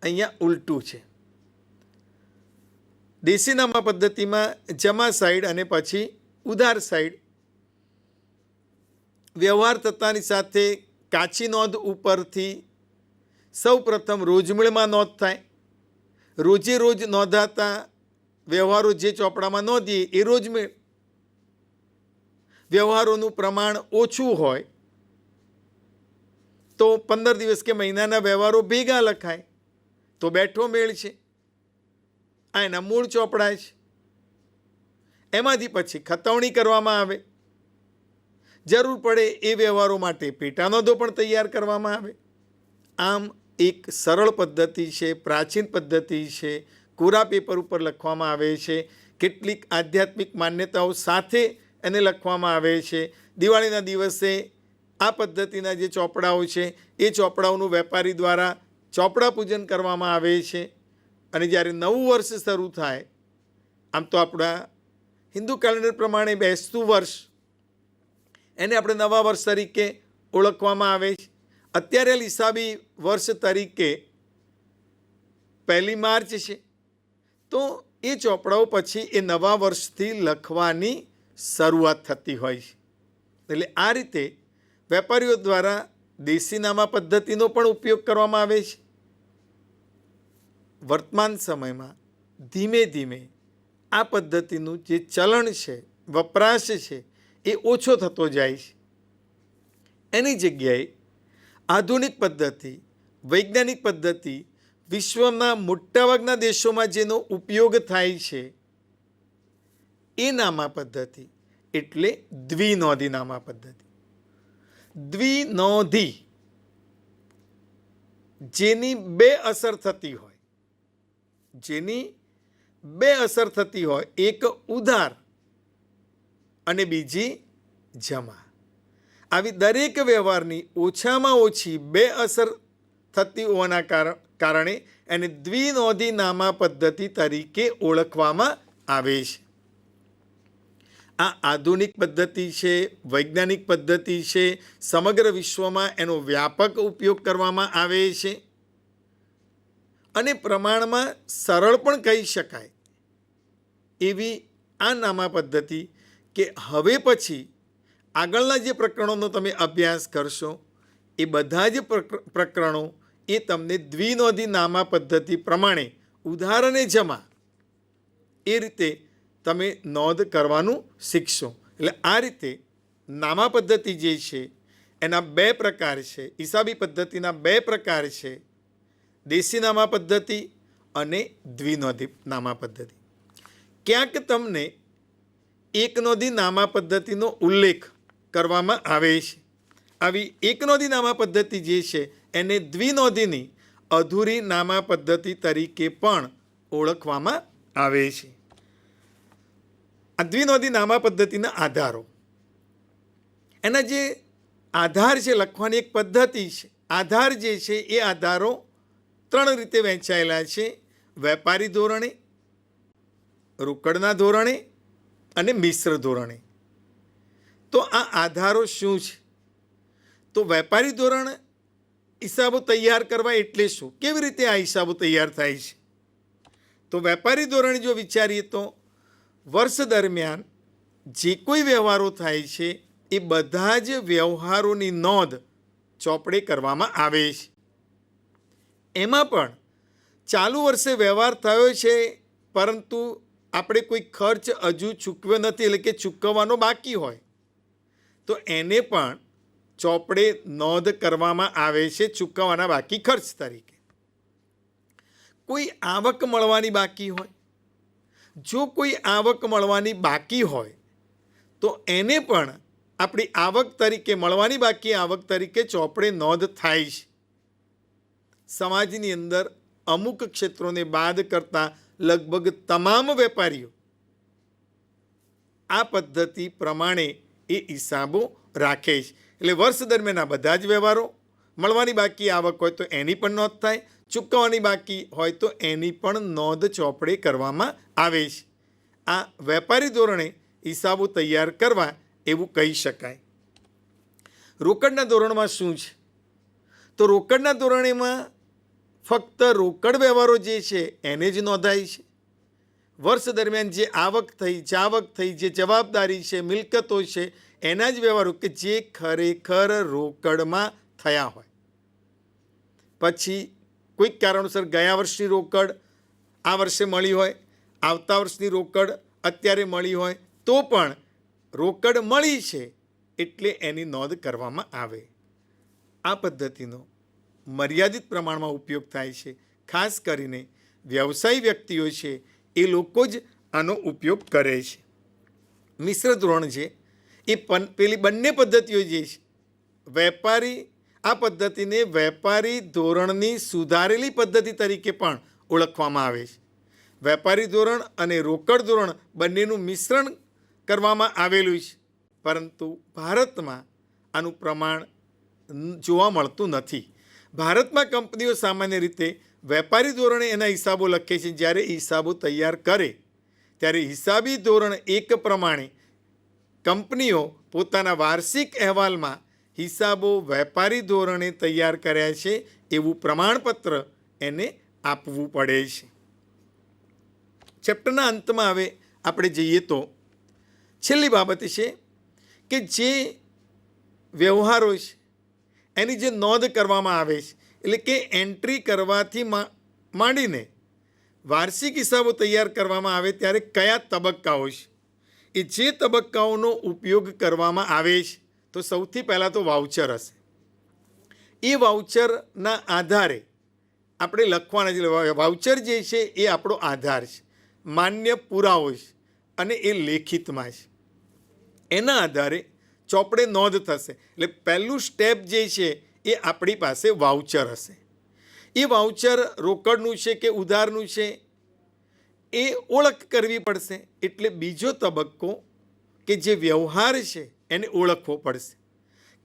અહીંયા ઉલટું છે. દેશીનામા પદ્ધતિમાં જમા સાઈડ અને પછી ઉધાર સાઈડ વ્યવહાર થતાની સાથે કાચી નોંધ ઉપરથી સૌ પ્રથમ રોજમેળમાં નોંધ થાય. રોજે રોજ નોંધાતા વ્યવહારો જે ચોપડામાં નોંધીએ એ રોજમેળ. વ્યવહારોનું પ્રમાણ ઓછું હોય તો 15 દિવસ કે મહિનાના વ્યવહારો ભેગા લખાય તો બેઠો મેળ છે. આ એના મૂળ ચોપડા છે. એમાંથી પછી ખતવણી કરવામાં આવે. જરૂર પડે એ વ્યવહારો માટે પેટા નોંધો પણ તૈયાર કરવામાં આવે. આમ એક સરળ પદ્ધતિ છે, પ્રાચીન પદ્ધતિ છે. કોરા પેપર ઉપર લખવામાં આવે છે. કેટલીક આધ્યાત્મિક માન્યતાઓ સાથે એને લખવામાં આવે છે. દિવાળીના દિવસે આ પદ્ધતિના જે ચોપડાઓ છે એ ચોપડાઓનું વેપારી દ્વારા ચોપડા પૂજન કરવામાં આવે છે. અને જ્યારે નવું વર્ષ શરૂ થાય, આમ તો આપણા હિન્દુ કેલેન્ડર પ્રમાણે બેસતું વર્ષ, એને આપણે નવા વર્ષ તરીકે ઓળખવામાં આવે છે. અત્યારે હિસાબી વર્ષ તરીકે 1 માર્ચ છે. તો એ ચોપડાઓ પછી એ નવા વર્ષથી લખવાની શરૂઆત થતી હોય છે. એટલે આ રીતે વેપારીઓ દ્વારા દેશીનામા પદ્ધતિનો પણ ઉપયોગ કરવામાં આવે છે. વર્તમાન સમયમાં ધીમે ધીમે આ પદ્ધતિનું જે ચલણ છે, વપરાશ છે, એ ઓછો થતો જાય છે. એની જગ્યાએ આધુનિક પદ્ધતિ, વૈજ્ઞાનિક પદ્ધતિ, વિશ્વના મોટાભાગના દેશોમાં જેનો ઉપયોગ થાય છે એ નામા પદ્ધતિ એટલે દ્વિનોંધી નામા પદ્ધતિ. દ્વિનોંધી જેની બે અસર થતી હોય, એક ઉધાર અને બીજી જમા. આવી દરેક વ્યવહારની ઓછામાં ઓછી બે અસર થતી હોવાના કારણે એને દ્વિનોંધી નામા પદ્ધતિ તરીકે ઓળખવામાં આવે છે. આ આધુનિક પદ્ધતિ છે, વૈજ્ઞાનિક પદ્ધતિ છે. સમગ્ર વિશ્વમાં એનો વ્યાપક ઉપયોગ કરવામાં આવે છે અને પ્રમાણમાં સરળ પણ કહી શકાય એવી આ નામા પદ્ધતિ કે હવે પછી આગળના જે પ્રકરણોનો તમે અભ્યાસ કરશો એ બધા જ પ્રકરણો એ તમને દ્વિનોંધી નામા પદ્ધતિ પ્રમાણે ઉધાર અને જમા એ રીતે તમે નોંધ કરવાનું શીખશો. એટલે આ રીતે નામા પદ્ધતિ જે છે એના બે પ્રકાર છે. હિસાબી પદ્ધતિના બે પ્રકાર છે, દેશી નામા પદ્ધતિ અને દ્વિનોંધી નામા પદ્ધતિ. ક્યાંક તમને એકનોંધી નામા પદ્ધતિનો ઉલ્લેખ કરવામાં આવે છે. આવી એકનોંધી નામા પદ્ધતિ જે છે એને દ્વિનોંધીની અધૂરી નામા પદ્ધતિ તરીકે પણ ઓળખવામાં આવે છે. આ દ્વિનોંધી નામા પદ્ધતિના આધારો, એના જે આધાર છે, લખવાની એક પદ્ધતિ છે. આધાર જે છે એ આધારો 3 રીતે વહેંચાયેલા છે: વેપારી ધોરણે, રોકડના ધોરણે અને મિશ્ર ધોરણે. તો આ આધારો શું છે? તો વેપારી ધોરણ હિસાબો તૈયાર કરવા એટલે શું? કેવી રીતે આ હિસાબો તૈયાર થાય છે? તો વેપારી ધોરણ જો વિચારીએ તો વર્ષ દરમિયાન જે કોઈ વ્યવહારો થાય છે એ બધા જ વ્યવહારોની નોંધ ચોપડે કરવામાં આવે છે. એમાં પણ ચાલુ વર્ષે વ્યવહાર થયો છે પરંતુ આપણે કોઈ ખર્ચ હજુ ચૂકવ્યો નથી, એટલે કે ચૂકવવાનો બાકી હોય, તો એને પણ ચોપડે નોંધ કરવામાં આવે છે ચૂકવવાના બાકી ખર્ચ તરીકે. કોઈ આવક મળવાની બાકી હોય, જો કોઈ આવક મળવાની બાકી હોય તો એને પણ આપણી આવક તરીકે, મળવાની બાકી આવક તરીકે ચોપડે નોંધ થાય છે. સમાજની અંદર અમુક ક્ષેત્રોને બાદ કરતા લગભગ તમામ વેપારીઓ આ પદ્ધતિ પ્રમાણે એ હિસાબો રાખે છે. એટલે વર્ષ દરમિયાન બધા જ વ્યવહારો, મળવાની બાકી આવક હોય તો એની પણ નોંધ થાય, ચૂકવવાની બાકી હોય તો એની પણ નોંધ ચોપડે કરવામાં આવે છે. આ વેપારી ધોરણે હિસાબો તૈયાર કરવા એવું કહી શકાય. રોકડના ધોરણમાં શું છે? તો રોકડના ધોરણેમાં ફક્ત રોકડ વ્યવહારો જે છે એને જ નોંધાય છે. વર્ષ દરમિયાન જે આવક થઈ, જાવક થઈ, જે જવાબદારી છે, મિલકતો છે, એના જ વ્યવહારો કે જે ખરેખર રોકડમાં થયા હોય. પછી કોઈક કારણોસર ગયા વર્ષની રોકડ આ વર્ષે મળી હોય, આવતા વર્ષની રોકડ અત્યારે મળી હોય, તો પણ રોકડ મળી છે એટલે એની નોંધ કરવામાં આવે. આ પદ્ધતિનો મર્યાદિત પ્રમાણમાં ઉપયોગ થાય છે. ખાસ કરીને વ્યવસાયી વ્યક્તિઓ છે એ લોકો જ આનો ઉપયોગ કરે છે. મિશ્ર ધોરણ છે એ પેલી બંને પદ્ધતિઓ જે છે, વેપારી, આ પદ્ધતિને વેપારી ધોરણની સુધારેલી પદ્ધતિ તરીકે પણ ઓળખવામાં આવે છે. વેપારી ધોરણ અને રોકડ ધોરણ બંનેનું મિશ્રણ કરવામાં આવેલું છે, પરંતુ ભારતમાં આનું પ્રમાણ જોવા મળતું નથી. ભારતમાં કંપનીઓ સામાન્ય રીતે વેપારી ધોરણે એના હિસાબો લખે છે. જ્યારે હિસાબો તૈયાર કરે ત્યારે હિસાબી ધોરણ 1 પ્રમાણે કંપનીઓ પોતાના વાર્ષિક અહેવાલમાં હિસાબો વેપારી ધોરણે તૈયાર કર્યા છે એવું પ્રમાણપત્ર એને આપવું પડે છે. ચેપ્ટરના અંતમાં હવે આપણે જઈએ તો છેલ્લી બાબત છે કે જે વ્યવહારો છે એની જે નોંધ કરવામાં આવે છે, એટલે કે એન્ટ્રી કરવાથી માંડીને વાર્ષિક હિસાબો તૈયાર કરવામાં આવે ત્યારે કયા તબક્કાઓ છે, એ જે તબક્કાઓનો ઉપયોગ કરવામાં આવે છે તો સૌથી પહેલાં તો વાઉચર હશે. એ વાઉચરના આધારે આપણે લખવાના છે. વાઉચર જે છે એ આપણો આધાર છે, માન્ય પુરાવો છે અને એ લેખિતમાં છે. એના આધારે ચોપડે નોંધ થશે. એટલે પહેલું સ્ટેપ જે છે એ આપણી પાસે વાઉચર હશે. એ વાઉચર રોકડનું છે કે ઉધારનું છે એ ઓળખ કરવી પડશે. એટલે બીજો તબક્કો કે જે વ્યવહાર છે એને ઓળખવો પડશે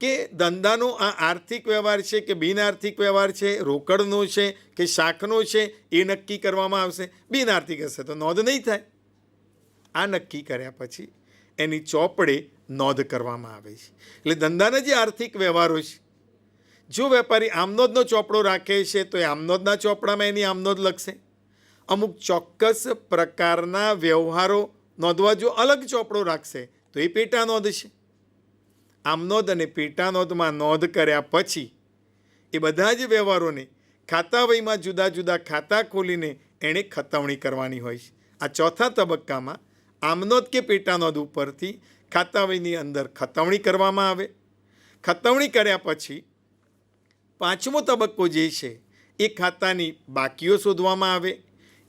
કે ધંધાનો આ આર્થિક વ્યવહાર છે કે બિનઆર્થિક વ્યવહાર છે, રોકડનો છે કે શાખનો છે, એ નક્કી કરવામાં આવશે. બિનઆર્થિક હશે તો નોંધ નહીં થાય. આ નક્કી કર્યા પછી એની ચોપડે નોંધ કરવામાં આવે છે. એટલે ધંધાના જે આર્થિક વ્યવહારો છે, જો વેપારી આમનોંધનો ચોપડો રાખે છે તો એ આમનોંધના ચોપડામાં એની આમનોંધ લખશે. અમુક ચોક્કસ પ્રકારના વ્યવહારો નોંધવા જો અલગ ચોપડો રાખશે તો એ પેટા નોંધ છે. આમનોંધ અને પેટા નોંધમાં નોંધ કર્યા પછી એ બધા જ વ્યવહારોને ખાતા વહીમાં જુદા જુદા ખાતા ખોલીને એણે ખતવણી કરવાની હોય છે. આ ચોથા તબક્કામાં આમનોંધ કે પેટા નોંધ ઉપરથી ખાતા વહીની અંદર ખતવણી કરવામાં આવે. ખતવણી કર્યા પછી પાંચમો તબક્કો જે છે એ ખાતાની બાકીઓ શોધવામાં આવે.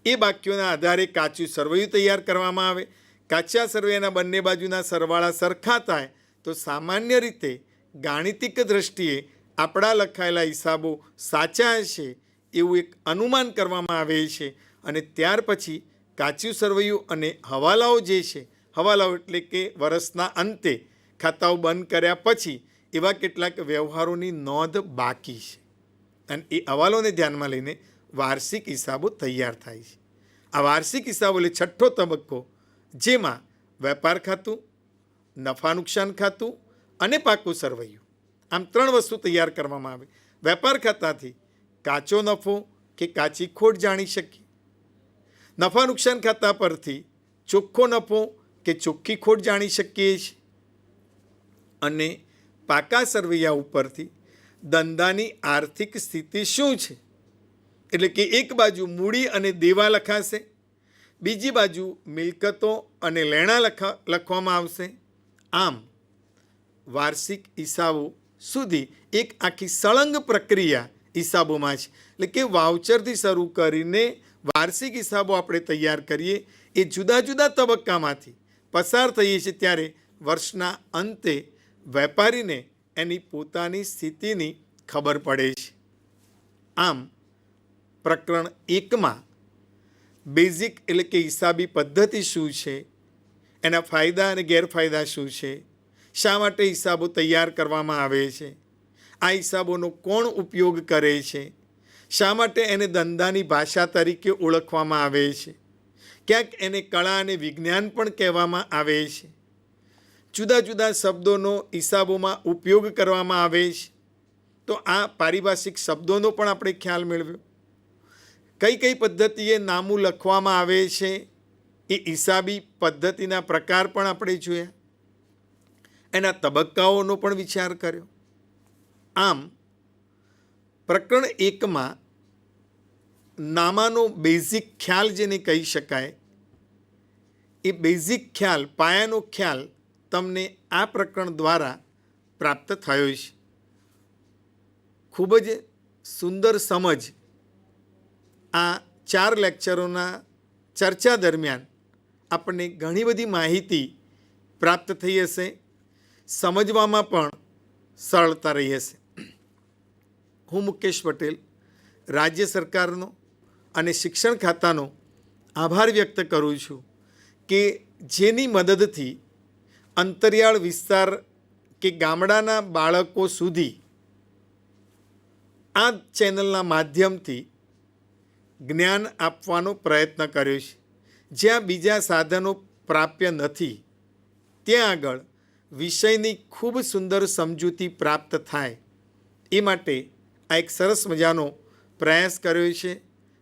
એ બાકીઓના આધારે કાચું સરવૈયું તૈયાર કરવામાં આવે. કાચા સરવૈયાના બંને બાજુના સરવાળા સરખા થાય તો સામાન્ય રીતે ગાણિતિક દ્રષ્ટિએ આપણા લખાયેલા હિસાબો સાચા હશે એવું એક અનુમાન કરવામાં આવે છે. અને ત્યાર પછી કાચું સરવૈયું અને હવાલાઓ જે છે, હવાલાઓ એટલે કે વર્ષના અંતે ખાતાઓ બંધ કર્યા પછી એવા કેટલાક વ્યવહારોની નોંધ બાકી છે અને એ હવાલોને ધ્યાનમાં લઈને વાર્ષિક હિસાબો તૈયાર થાય છે. આ વાર્ષિક હિસાબો એટલે છઠ્ઠો તબક્કો, જેમાં વેપાર ખાતું, નફા નુકસાન ખાતું અને પાકું સરવૈયું, આમ 3 વસ્તુ તૈયાર કરવામાં આવે. વેપાર ખાતાથી કાચો નફો કે કાચી ખોટ જાણી શકીએ. નફા નુકસાન ખાતા પરથી ચોખ્ખો નફો કે ચોખ્ખી ખોટ જાણી શકીએ છીએ. અને પાકા સરવૈયા ઉપરથી ધંધાની આર્થિક સ્થિતિ શું છે, એટલે કે એક બાજુ મૂડી અને દેવા લખાશે, બીજી બાજુ મિલકતો અને લેણા લખવામાં આવશે. આમ વાર્ષિક હિસાબો સુધી એક આખી સળંગ પ્રક્રિયા હિસાબોમાં છે. એટલે કે વાઉચરથી શરૂ કરીને વાર્ષિક હિસાબો આપણે તૈયાર કરીએ એ જુદા જુદા તબક્કામાંથી પસાર થઈએ છીએ ત્યારે વર્ષના અંતે વેપારીને એની પોતાની સ્થિતિની ખબર પડે છે. આમ પ્રકરણ 1માં બેઝિક એટલે કે હિસાબી પદ્ધતિ શું છે, એના ફાયદા અને ગેરફાયદા શું છે, શા માટે હિસાબો તૈયાર કરવામાં આવે છે, આ હિસાબોનો કોણ ઉપયોગ કરે છે, શા માટે એને ધંધાની ભાષા તરીકે ઓળખવામાં આવે છે, ક્યાંક એને કળા અને વિજ્ઞાન પણ કહેવામાં આવે છે, જુદા જુદા શબ્દોનો હિસાબોમાં ઉપયોગ કરવામાં આવે છે. તો આ પારિભાષિક શબ્દોનો પણ આપણે ખ્યાલ મેળવ્યો. કઈ કઈ પદ્ધતિએ નામું લખવામાં આવે છે એ હિસાબી પદ્ધતિના પ્રકાર પણ આપણે જોયા. એના તબક્કાઓનો પણ વિચાર કર્યો. આમ પ્રકરણ 1માં નામાનો બેઝિક ખ્યાલ જેને કહી શકાય એ બેઝિક ખ્યાલ, પાયાનો ખ્યાલ તમને આ પ્રકરણ દ્વારા પ્રાપ્ત થયો છે. ખૂબ જ સુંદર સમજ આ 4 લેક્ચરોના ચર્ચા દરમિયાન આપણને ઘણી બધી માહિતી પ્રાપ્ત થઈ હશે, સમજવામાં પણ સરળતા રહી હશે. હું મુકેશ પટેલ રાજ્ય સરકારનો અને શિક્ષણ ખાતાનો આભાર વ્યક્ત કરું છું કે જેની મદદથી અંતરિયાળ વિસ્તાર કે ગામડાના બાળકો સુધી આ ચેનલના માધ્યમથી જ્ઞાન આપવાનો પ્રયત્ન કર્યો છે. જ્યાં બીજા સાધનો પ્રાપ્ય નથી ત્યાં આગળ વિષયની ખૂબ સુંદર સમજૂતી પ્રાપ્ત થાય એ માટે આ એક સરસ મજાનો પ્રયાસ કર્યો છે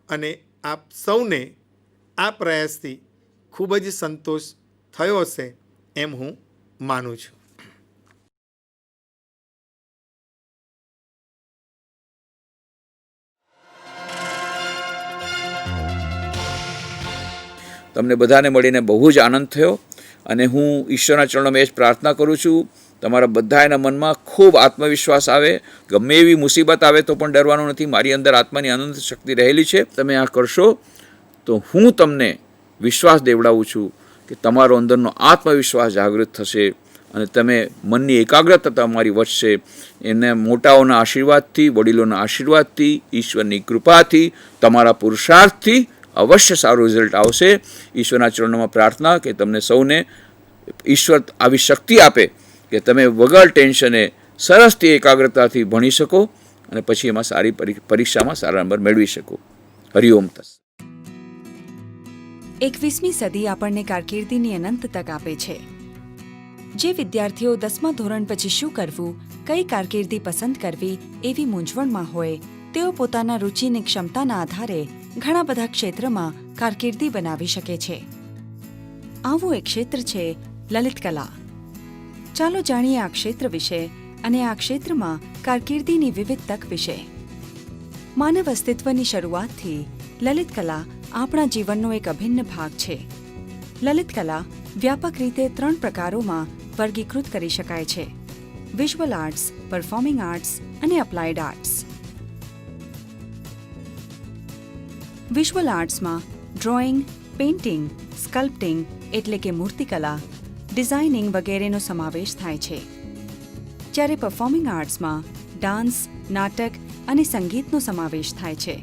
અને આપ સૌને આ પ્રયાસથી ખૂબ જ સંતોષ થયો હશે એમ હું માનું છું. તમને બધાને મળીને બહુ જ આનંદ થયો અને હું ઈશ્વરના ચરણોમાં એ જ પ્રાર્થના કરું છું તમારા બધાના મનમાં ખૂબ આત્મવિશ્વાસ આવે. ગમે એવી મુસીબત આવે તો પણ ડરવાનું નથી. મારી અંદર આત્માની અનંત શક્તિ રહેલી છે. તમે આ કરશો તો હું તમને વિશ્વાસ દેવડાવું છું કે તમારો અંદરનો આત્મવિશ્વાસ જાગૃત થશે અને તમે મનની એકાગ્રતા તમારી વધશે. એને મોટાઓના આશીર્વાદથી, વડીલોના આશીર્વાદથી, ઈશ્વરની કૃપાથી, તમારા પુરુષાર્થથી અવશ્ય સારું રિઝલ્ટ આવશે. ઈશ્વરના ચરણોમાં પ્રાર્થના કે તમને સૌને ઈશ્વર આવી શક્તિ આપે કે તમે વગર ટેન્શને સરસથી એકાગ્રતાથી ભણી શકો અને પછી એમાં સારી પરીક્ષામાં સારા નંબર મેળવી શકો. હરિઓમ તસ્સત. 21મી સદી આપણને કારકિર્દીની અનંત તક આપે છે. જે વિદ્યાર્થીઓ 10મા ધોરણ પછી શું કરવું, કઈ કારકિર્દી પસંદ કરવી એવી મૂંઝવણમાં હોય, તેઓ પોતાના રુચિની ક્ષમતાના આધારે ઘણા બધા ક્ષેત્રમાં કારકિર્દી બનાવી શકે છે. આવું એક ક્ષેત્ર છે લલિત કલા. ચાલો જાણીએ આ ક્ષેત્ર વિશે અને આ ક્ષેત્રમાં કારકિર્દીની વિવિધ તક વિશે. માનવ અસ્તિત્વની શરૂઆતથી લલિત કલા આપણા જીવનનો એક અભિન્ન ભાગ છે. લલિત કલા વ્યાપક રીતે 3 પ્રકારોમાં વર્ગીકૃત કરી શકાય છે: વિઝ્યુઅલ આર્ટ્સ, પરફોર્મિંગ આર્ટ્સ અને અપ્લાઇડ આર્ટ્સ. વિઝ્યુઅલ આર્ટ્સમાં ડ્રોઈંગ, પેઇન્ટિંગ, સ્કલ્પ્ટિંગ એટલે કે મૂર્તિકલા, ડિઝાઇનિંગ વગેરેનો સમાવેશ થાય છે. જ્યારે પરફોર્મિંગ આર્ટ્સમાં ડાન્સ, નાટક અને સંગીતનો સમાવેશ થાય છે.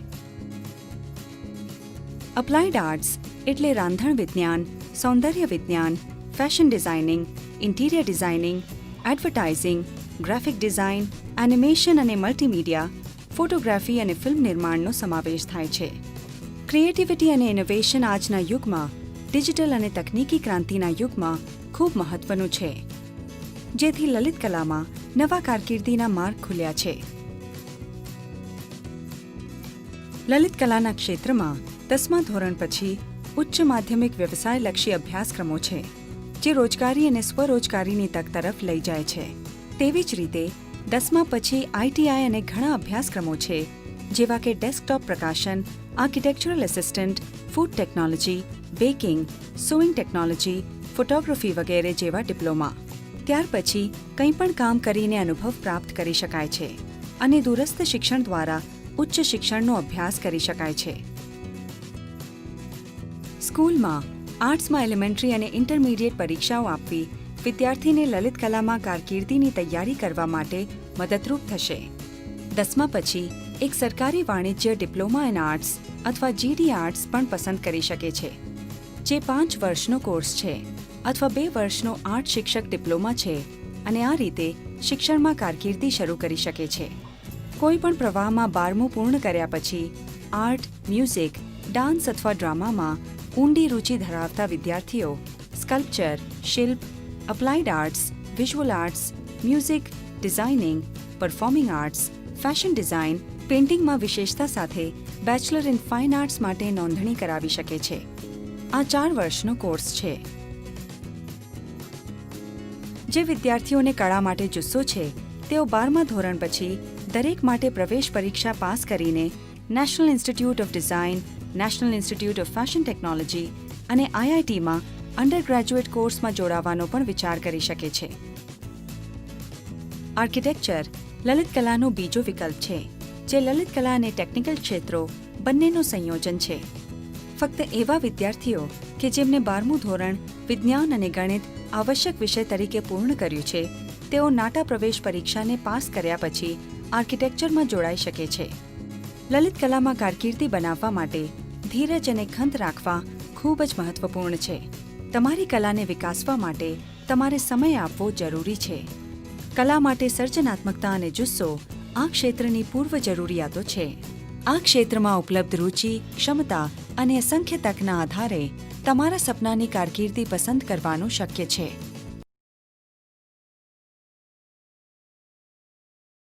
અપ્લાઇડ આર્ટ્સ એટલે રાંધણ વિજ્ઞાન, સૌંદર્ય વિજ્ઞાન, fashion designing, interior designing, advertising, graphic design, animation અને મલ્ટીમીડિયા, ફોટોગ્રાફી અને ફિલ્મ નિર્માણનો સમાવેશ થાય છે. ક્રિએટિવિટી અને ઇનોવેશન આજના યુગમાં, ડિજિટલ અને તકનીકી ક્રાંતિના યુગમાં ખૂબ મહત્વનું છે, જેથી લલિત કલામાં નવા કારકિર્દીના માર્ગ ખુલ્યા છે. લલિત કલાના ક્ષેત્રમાં 10મા ધોરણ પછી ઉચ્ચ માધ્યમિક વ્યવસાયલક્ષી અભ્યાસક્રમો છે, જે રોજગારી અને સ્વરોજગારીની તક તરફ લઈ જાય છે. તેવી જ રીતે 10મા પછી ITI અને ઘણા અભ્યાસક્રમો છે, જેવા કે ડેસ્કટોપ પ્રકાશન, architectural assistant, food technology, baking, sewing technology, photography વગેરે જેવા ડિપ્લોમા. ત્યાર પછી કંઈ પણ કામ કરીને અનુભવ પ્રાપ્ત કરી શકાય છે અને દૂરસ્થ શિક્ષણ દ્વારા ઉચ્ચ શિક્ષણનો અભ્યાસ કરી શકાય છે. સ્કૂલમાં આર્ટ્સમાં એલિમેન્ટરી અને ઇન્ટરમીડિયેટ પરીક્ષાઓ આપવી વિદ્યાર્થીને લલિત કલામાં કારકિર્દીની તૈયારી કરવા માટે મદદરૂપ થશે. 10મા પછી એક સરકારી વાણિજ્ય ડિપ્લોમા ઇન આર્ટ્સ અથવા GD આર્ટ્સ પણ પસંદ કરી શકે છે, જે 5 વર્ષનો કોર્સ છે અથવા 2 વર્ષનો આર્ટ શિક્ષક ડિપ્લોમા છે અને આ રીતે શિક્ષણમાં કારકિર્દી શરૂ કરી શકે છે. કોઈ પણ પ્રવાહમાં 12મું પૂર્ણ કર્યા પછી આર્ટ, મ્યુઝિક, ડાન્સ અથવા ડ્રામામાં ઊંડી રુચિ ધરાવતા વિદ્યાર્થીઓ સ્કલ્પચર, શિલ્પ, applied arts, visual arts, music, designing, performing arts, fashion design, પેઇન્ટિંગમાં વિશેષતા સાથે બેચલર ઇન ફાઇન આર્ટ્સ માટે નોંધણી કરાવી શકે છે. આ 4 વર્ષનો કોર્સ છે. જે વિદ્યાર્થીઓને કળા માટે જુસ્સો છે, તેઓ 12મા ધોરણ પછી દરેક માટે પ્રવેશ પરીક્ષા પાસ કરીને national institute of design, national institute of fashion technology અને IITમાં અંડર ગ્રેજ્યુએટ કોર્સમાં જોડાવાનો પણ વિચાર કરી શકે છે. આર્કિટેક્ચર લલિત કલાનો બીજો વિકલ્પ છે, જે લલિત કલા અને ટેકનિકલ ક્ષેત્રો બંનેનું સંયોજન છે. ફક્ત એવા વિદ્યાર્થીઓ કે જેમને 12મું ધોરણ વિજ્ઞાન અને ગણિત આવશ્યક વિષય તરીકે પૂર્ણ કર્યું છે, તેઓ નાટા પ્રવેશ પરીક્ષાને પાસ કર્યા પછી આર્કિટેક્ચરમાં જોડાઈ શકે છે. લલિત કલામાં કારકિર્દી બનાવવા માટે ધીરજ અને ખંત રાખવા ખૂબ જ મહત્વપૂર્ણ છે. તમારી કલાને વિકાસવા માટે તમારે સમય આપવો જરૂરી છે. કલા માટે સર્જનાત્મકતા અને જુસ્સો આ ક્ષેત્રની પૂર્વ જરૂરિયાતો છે. આ ક્ષેત્રમાં ઉપલબ્ધ રુચિ, ક્ષમતા અને અસંખ્ય તકના આધારે તમારા સપનાની કારકિર્દી પસંદ કરવાનું શક્ય છે.